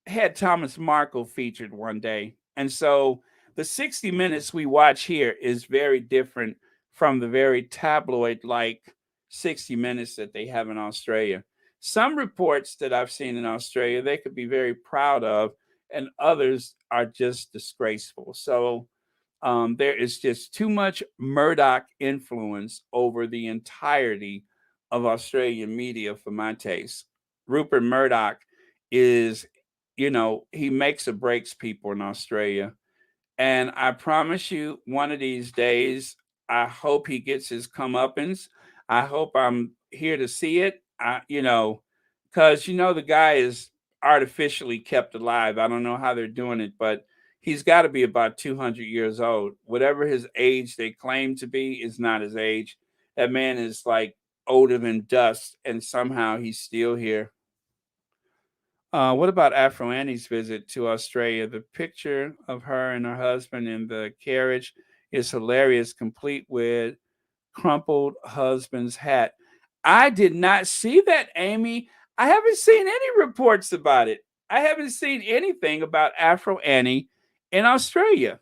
had Thomas Markle featured one day. And so the 60 Minutes we watch here is very different from the very tabloid like 60 Minutes that they have in Australia. Some reports that I've seen in Australia, they could be very proud of, and others are just disgraceful. So there is just too much Murdoch influence over the entirety of Australian media for my taste. Rupert Murdoch is, he makes or breaks people in Australia. And I promise you, one of these days, I hope he gets his comeuppance. I hope I'm here to see it. Because the guy is artificially kept alive. I don't know how they're doing it, but he's got to be about 200 years old. Whatever his age they claim to be is not his age. That man is like older than dust, and somehow he's still here. What about Afro Annie's visit to Australia? The picture of her and her husband in the carriage is hilarious, complete with crumpled husband's hat. I did not see that, Amy. I haven't seen any reports about it. I haven't seen anything about Afro Annie in Australia.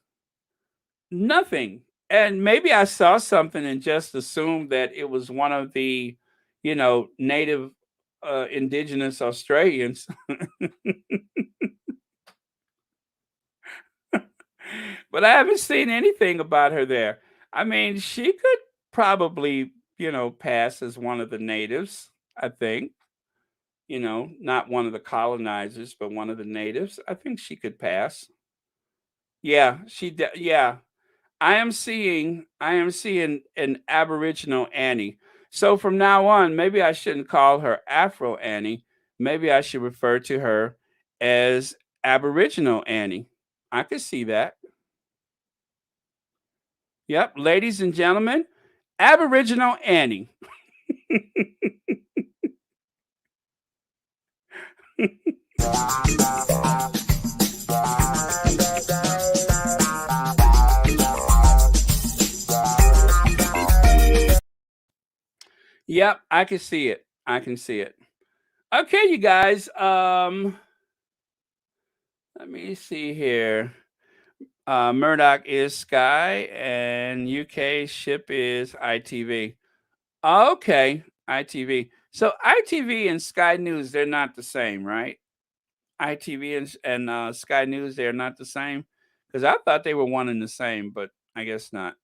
Nothing. And maybe I saw something and just assumed that it was one of the, native indigenous Australians. But I haven't seen anything about her there. I mean, she could probably, pass as one of the natives, I think. Not one of the colonizers, but one of the natives. I think she could pass. Yeah, yeah. I am seeing an Aboriginal Annie. So from now on, maybe I shouldn't call her Afro Annie. Maybe I should refer to her as Aboriginal Annie. I could see that. Yep, ladies and gentlemen, Aboriginal Annie. Yep, I can see it. I can see it. Okay, you guys. Let me see here. Murdoch is Sky, and UK ship is ITV. Okay, ITV. So ITV and Sky News, they're not the same, right? ITV and Sky News, they're not the same? Because I thought they were one and the same, but I guess not.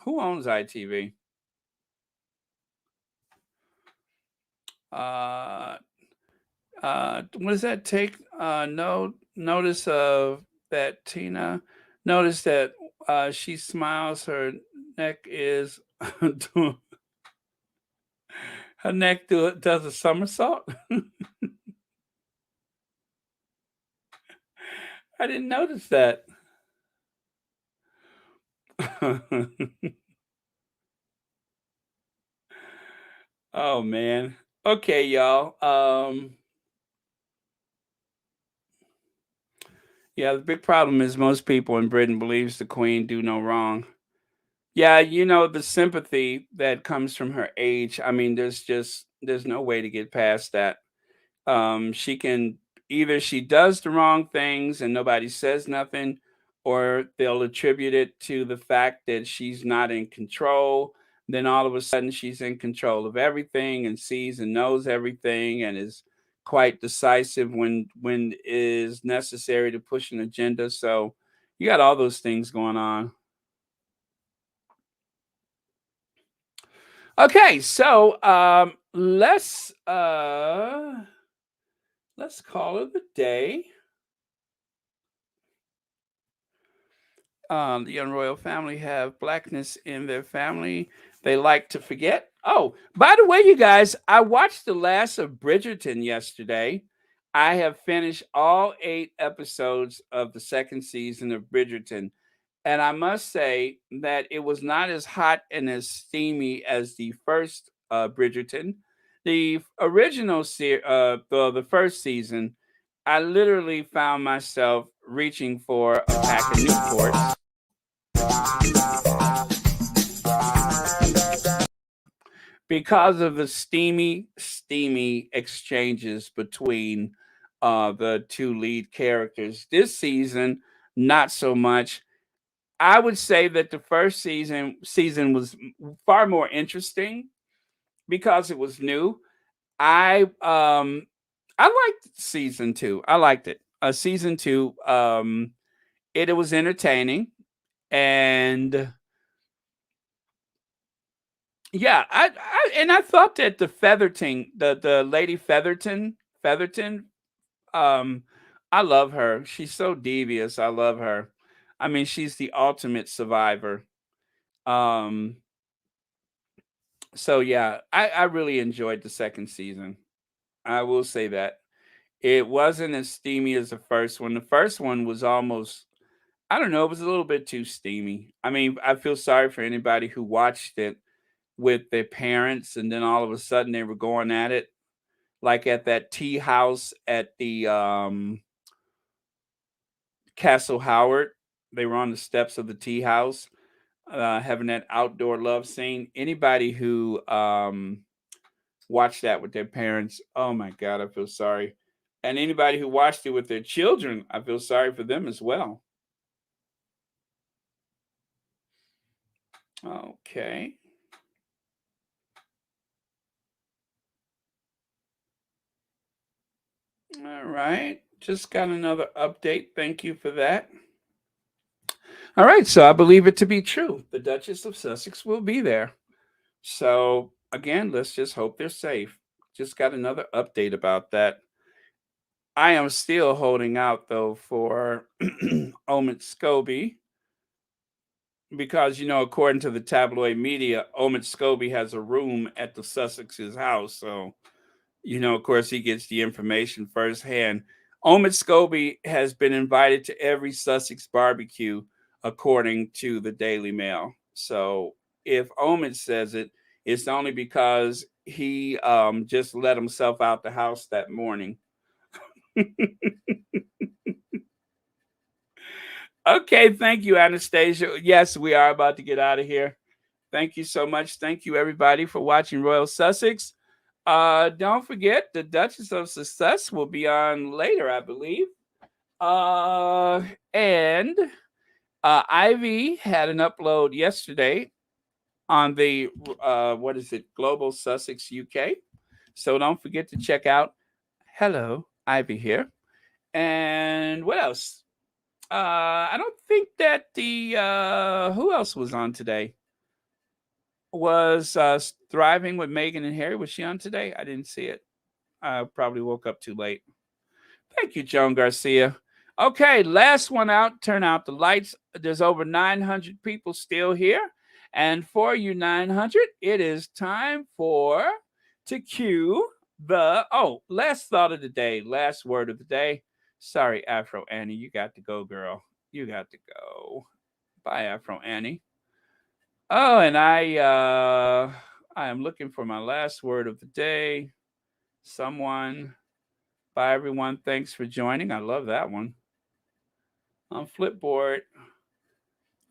Who owns ITV? What does that take? Notice of that Tina. Notice that she smiles. Her neck is her neck does a somersault. I didn't notice that. Oh man. Okay, y'all. Yeah, the big problem is most people in Britain believes the Queen do no wrong. Yeah, the sympathy that comes from her age. I mean, there's no way to get past that. She can either she does the wrong things and nobody says nothing, or they'll attribute it to the fact that she's not in control. Then all of a sudden she's in control of everything and sees and knows everything and is quite decisive when is necessary to push an agenda. So you got all those things going on. Okay, so let's call it a day. The young royal family have blackness in their family. They like to forget. Oh, by the way, you guys, I watched the last of Bridgerton yesterday. I have finished all 8 episodes of the second season of Bridgerton. And I must say that it was not as hot and as steamy as the first Bridgerton. The original the first season, I literally found myself reaching for a pack of Newports because of the steamy exchanges between the two lead characters. This season, not so much. I would say that the first season was far more interesting because it was new. I liked season 2. I liked it. Season 2, it was entertaining, and yeah, I thought that the lady Featherton, um, I love her. She's so devious. I love her. I mean, she's the ultimate survivor. Um, so yeah, I really enjoyed the second season. I will say that it wasn't as steamy as the first one. The first one was almost, I don't know, it was a little bit too steamy. I mean, I feel sorry for anybody who watched it with their parents and then all of a sudden they were going at it like at that tea house at the Castle Howard. They were on the steps of the tea house, having that outdoor love scene. Anybody who watched that with their parents, oh my God, I feel sorry. And anybody who watched it with their children, I feel sorry for them as well. Okay. All right. Just got another update. Thank you for that. All right. So I believe it to be true. The Duchess of Sussex will be there. So again, let's just hope they're safe. Just got another update about that. I am still holding out though for Omid Scobie because according to the tabloid media, Omid Scobie has a room at the Sussex's house. So of course, he gets the information firsthand. Omid Scobie has been invited to every Sussex barbecue, according to the Daily Mail. So if Omid says it, it's only because he just let himself out the house that morning. Okay, thank you, Anastasia. Yes, we are about to get out of here. Thank you so much. Thank you, everybody, for watching Royal Sussex. Don't forget, the Duchess of Success will be on later, I believe. And Ivy had an upload yesterday on the what is it, Global Sussex UK. So don't forget to check out. Hello, Ivy here. And what else? I don't think that the who else was on today? Was Thriving with Meghan and Harry? Was she on today? I didn't see it. I probably woke up too late. Thank you, Joan Garcia. Okay, last one out. Turn out the lights. There's over 900 people still here. And for you 900, it is time to cue the last thought of the day, last word of the day. Sorry, Afro Annie, you got to go, girl. You got to go. Bye, Afro Annie. Oh, and I am looking for my last word of the day. Someone. Bye, everyone. Thanks for joining. I love that one. on Flipboard.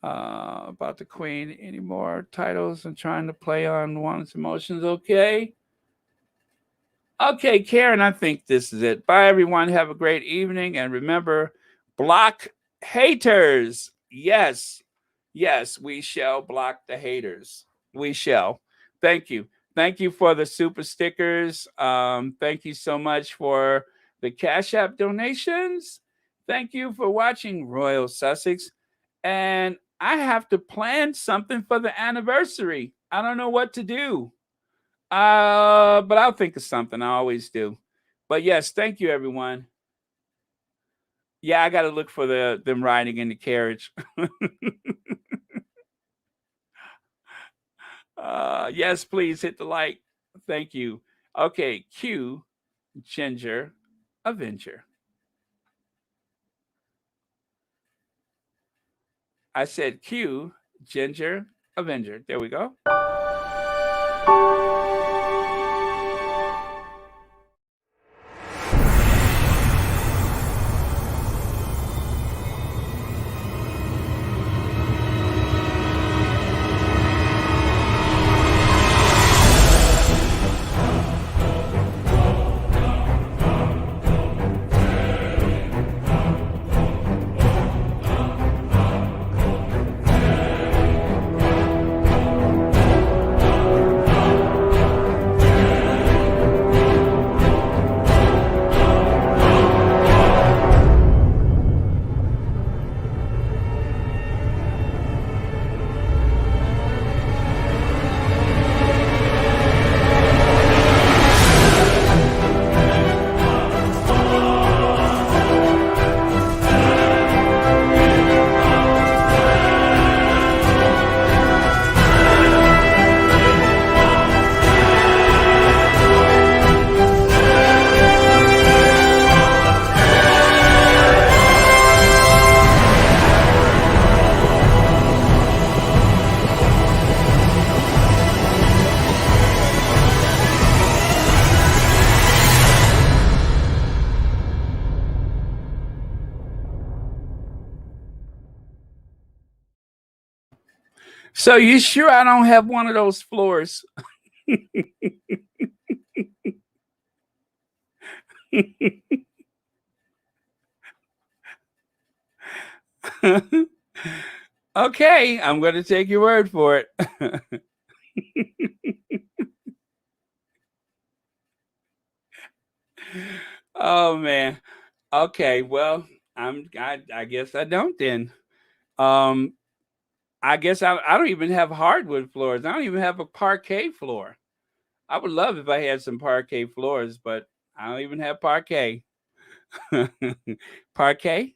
About the Queen. Any more titles? I'm trying to play on one's emotions. Okay. Okay, Karen, I think this is it. Bye, everyone. Have a great evening. And remember, block haters. Yes. Yes, we shall block the haters. We shall. Thank you. Thank you for the super stickers. Thank you so much for the Cash App donations. Thank you for watching Royal Sussex. And I have to plan something for the anniversary. I don't know what to do. But I'll think of something. I always do. But yes, thank you, everyone. Yeah, I got to look for them riding in the carriage. Yes, please hit the like. Thank you. Okay, Q Ginger Avenger. I said Q Ginger Avenger. There we go. So you sure I don't have one of those floors? Okay, I'm going to take your word for it. Oh man. Okay, well, I guess I don't then. Um I guess I don't even have hardwood floors. I don't even have a parquet floor. I would love if I had some parquet floors, but I don't even have parquet. Parquet?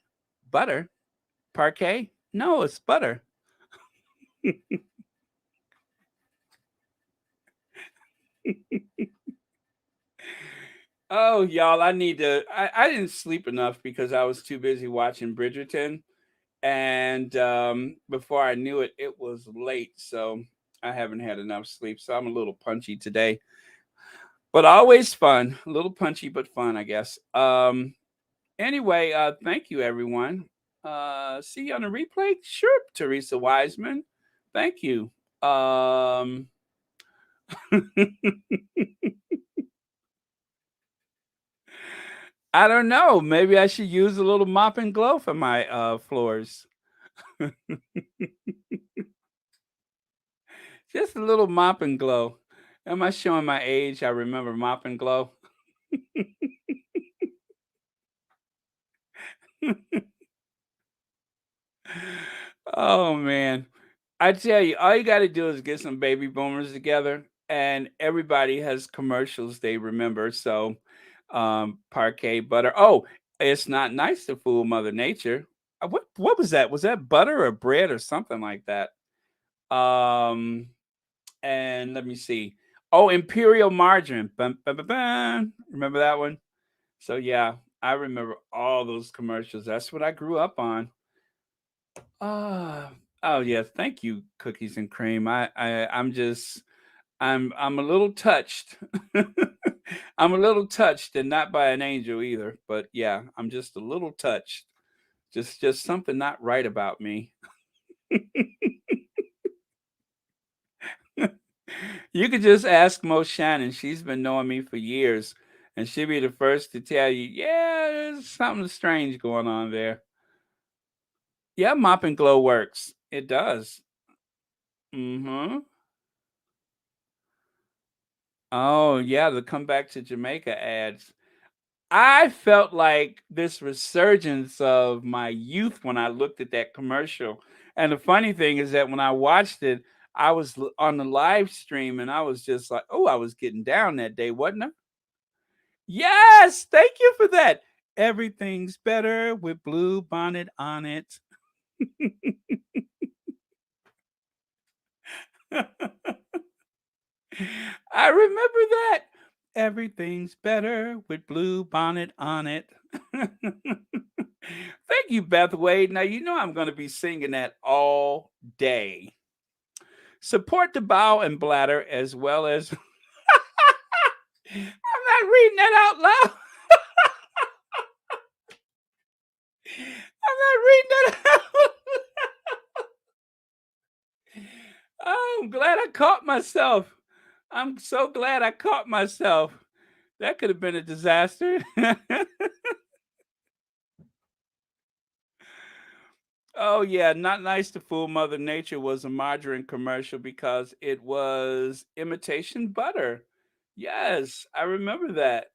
Butter? Parquet? No, it's butter. Oh, y'all, I didn't sleep enough because I was too busy watching Bridgerton. And before I knew it, it was late. So I haven't had enough sleep. So I'm a little punchy today. But always fun. A little punchy, but fun, I guess. Anyway, thank you, everyone. See you on the replay? Sure, Teresa Wiseman. Thank you. I don't know. Maybe I should use a little mop and glow for my floors. Just a little mop and glow. Am I showing my age? I remember mop and glow. Oh man. I tell you, all you got to do is get some baby boomers together, and everybody has commercials they remember. So, parquet butter. Oh, it's not nice to fool Mother Nature. What was that? Was that butter or bread or something like that? Um, and let me see. Oh, Imperial margarine. Bum, bum, bum, bum. Remember that one? So yeah, I remember all those commercials. That's what I grew up on. Ah, oh yeah, thank you, cookies and cream. I'm a little touched. I'm a little touched, and not by an angel either. But yeah, I'm just a little touched. Just something not right about me. You could just ask Mo Shannon. She's been knowing me for years, and she'll be the first to tell you, yeah, there's something strange going on there. Yeah, Mop and Glow works. It does. Mm-hmm. Oh, yeah, the Come Back to Jamaica ads. I felt like this resurgence of my youth when I looked at that commercial. And the funny thing is that when I watched it, I was on the live stream and I was just like, oh, I was getting down that day, wasn't I? Yes, thank you for that. Everything's better with Blue Bonnet on it. I remember that. Everything's better with Blue Bonnet on it. Thank you, Beth Wade. Now, you know I'm going to be singing that all day. Support the bow and bladder as well as. I'm not reading that out loud. I'm not reading that out. Oh, I'm glad I caught myself. I'm so glad I caught myself. That could have been a disaster. Oh yeah, not nice to fool Mother Nature was a margarine commercial because it was imitation butter. Yes, I remember that.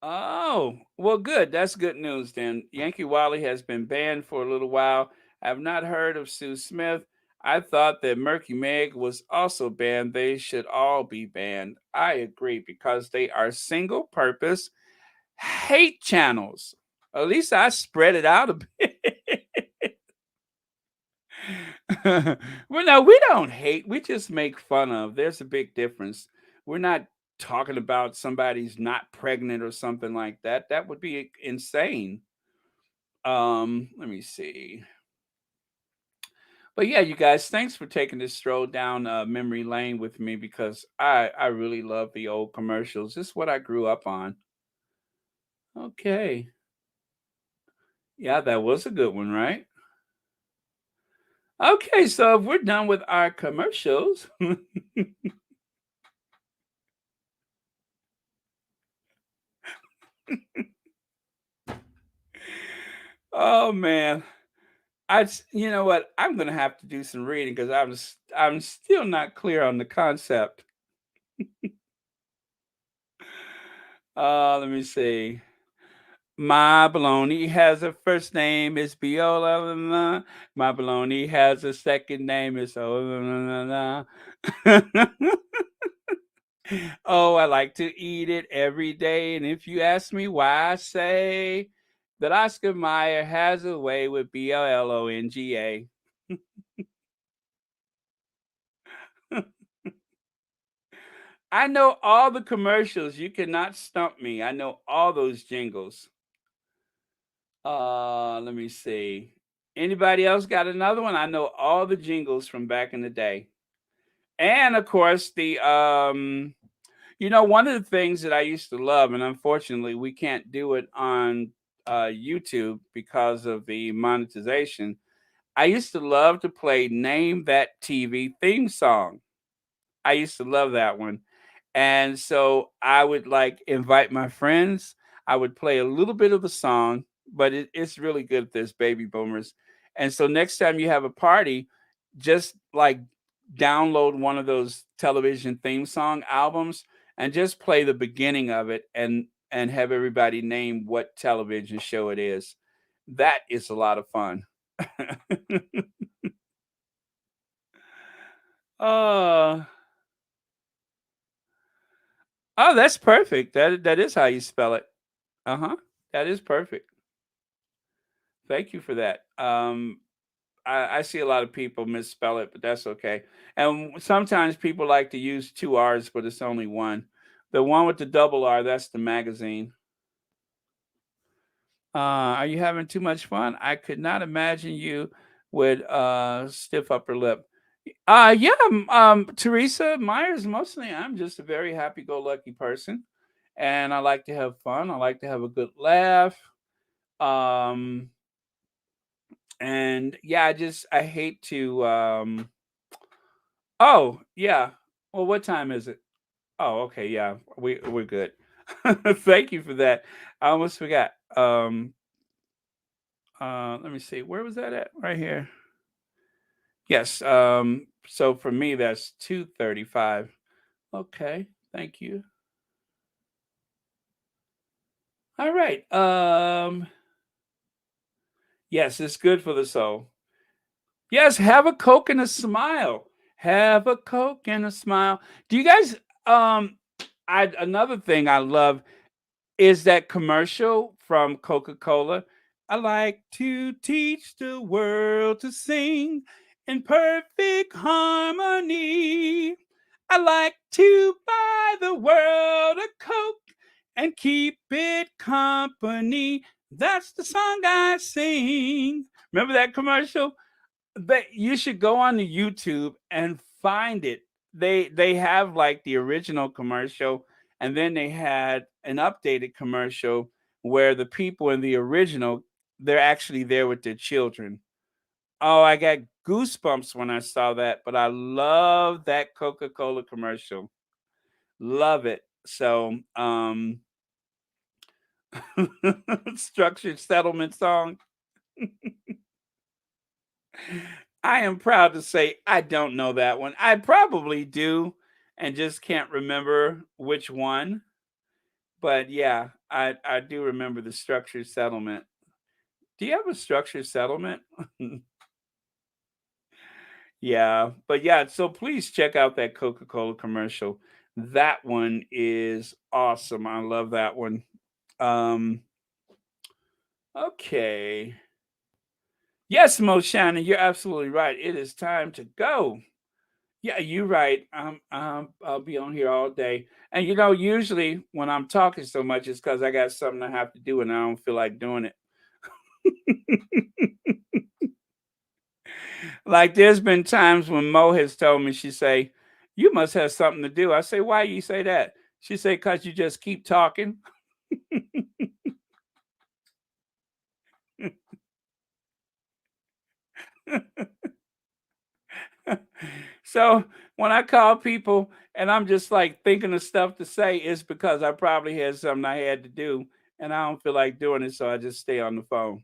Oh, well, good. That's good news then. Yankee Wally has been banned for a little while. I have not heard of Sue Smith. I thought that Murky Meg was also banned. They should all be banned. I agree because they are single purpose hate channels. At least I spread it out a bit. Well, no, we don't hate. We just make fun of. There's a big difference. We're not talking about somebody's not pregnant or something like that. That would be insane. Let me see. But yeah, you guys, thanks for taking this stroll down memory lane with me because I really love the old commercials. This is what I grew up on. Okay. Yeah, that was a good one, right? Okay, so if we're done with our commercials, oh man, you know what? I'm gonna have to do some reading because I'm still not clear on the concept. Let me see. My baloney has a first name is Biola. My baloney has a second name is Oh. Oh, I like to eat it every day. And if you ask me why, I say that Oscar Mayer has a way with Blonga. I know all the commercials. You cannot stump me. I know all those jingles. Let me see. Anybody else got another one? I know all the jingles from back in the day. And of course, one of the things that I used to love, and unfortunately we can't do it on YouTube because of the monetization. I used to love to play Name That TV theme song. I used to love that one. And so I would like invite my friends. I would play a little bit of the song, but it's really good if there's baby boomers. And so next time you have a party, just like download one of those television theme song albums and just play the beginning of it and have everybody name what television show it is. That is a lot of fun. uh oh, that's perfect. That is how you spell it. Uh-huh. That is perfect. Thank you for that. I see a lot of people misspell it, but that's okay. And sometimes people like to use two R's, but it's only one. The one with the double R, that's the magazine. Are you having too much fun? I could not imagine you with stiff upper lip. Yeah, Teresa Myers, mostly I'm just a very happy-go-lucky person. And I like to have fun. I like to have a good laugh. Um, and yeah, I hate to. Oh yeah. Well, what time is it? Oh, okay. Yeah, we're good. Thank you for that. I almost forgot. Let me see. Where was that at? Right here. Yes. So for me, that's 2:35. Okay. Thank you. All right. Yes, it's good for the soul. Yes, have a Coke and a smile. Have a Coke and a smile. Do you guys I another thing I love is that commercial from Coca-Cola. I like to teach the world to sing in perfect harmony. I like to buy the world a Coke and keep it company. That's the song I sing. Remember that commercial? You should go on the YouTube and find it. They have like the original commercial, and then they had an updated commercial where the people in the original they're actually there with their children. Oh, I got goosebumps when I saw that, but I love that Coca-Cola commercial. Love it. So, structured settlement song. I am proud to say I don't know that one. I probably do and just can't remember which one. But yeah, I do remember the structured settlement. Do you have a structured settlement? Yeah, but yeah, so please check out that Coca-Cola commercial. That one is awesome. I love that one. Um okay. Yes, Mo Shannon, you're absolutely right. It is time to go. Yeah, you're right. I'll be on here all day. And usually when I'm talking so much, it's because I got something I have to do and I don't feel like doing it. Like there's been times when Mo has told me, she say, "You must have something to do." I say, "Why you say that?" She say, "Cause you just keep talking." So when I call people and I'm just like thinking of stuff to say, it's because I probably had something I had to do and I don't feel like doing it, so I just stay on the phone.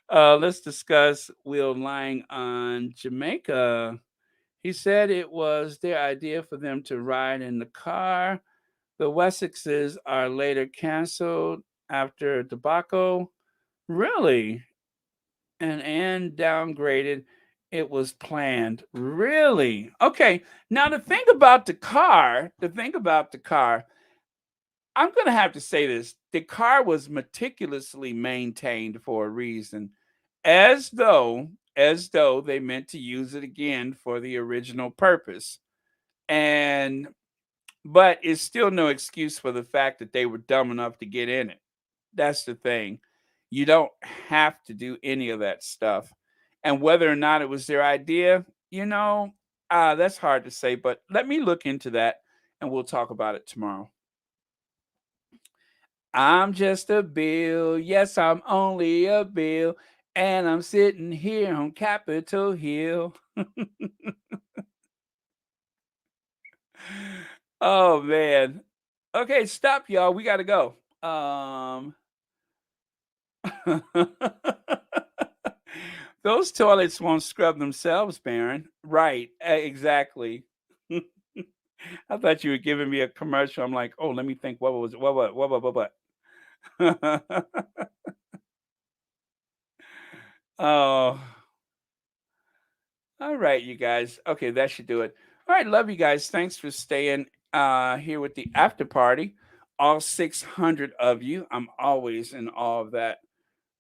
Let's discuss Will lying on Jamaica. He said it was their idea for them to ride in the car. The Wessexes are later canceled after debacle. Really? And Anne downgraded. It was planned. Really? Okay. Now the thing about the car, I'm gonna have to say this. The car was meticulously maintained for a reason, as though they meant to use it again for the original purpose. And but it's still no excuse for the fact that they were dumb enough to get in it. That's the thing. You don't have to do any of that stuff. And whether or not it was their idea, that's hard to say. But let me look into that and we'll talk about it tomorrow. I'm just a bill. Yes, I'm only a bill. And I'm sitting here on Capitol Hill. Oh, man. Okay, stop, y'all. We got to go. Those toilets won't scrub themselves, Baron. Right, exactly. I thought you were giving me a commercial. I'm like, oh, let me think. What was it? What? Oh, all right, you guys. Okay, that should do it. All right, love you guys. Thanks for staying here with the after party. All 600 of you. I'm always in awe of that.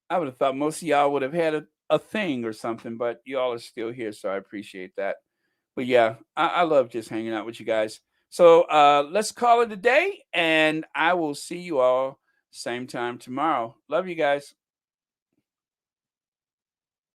I would have thought most of y'all would have had a thing or something, but y'all are still here, so I appreciate that. But yeah, I love just hanging out with you guys. So let's call it a day, and I will see you all same time tomorrow. Love you guys.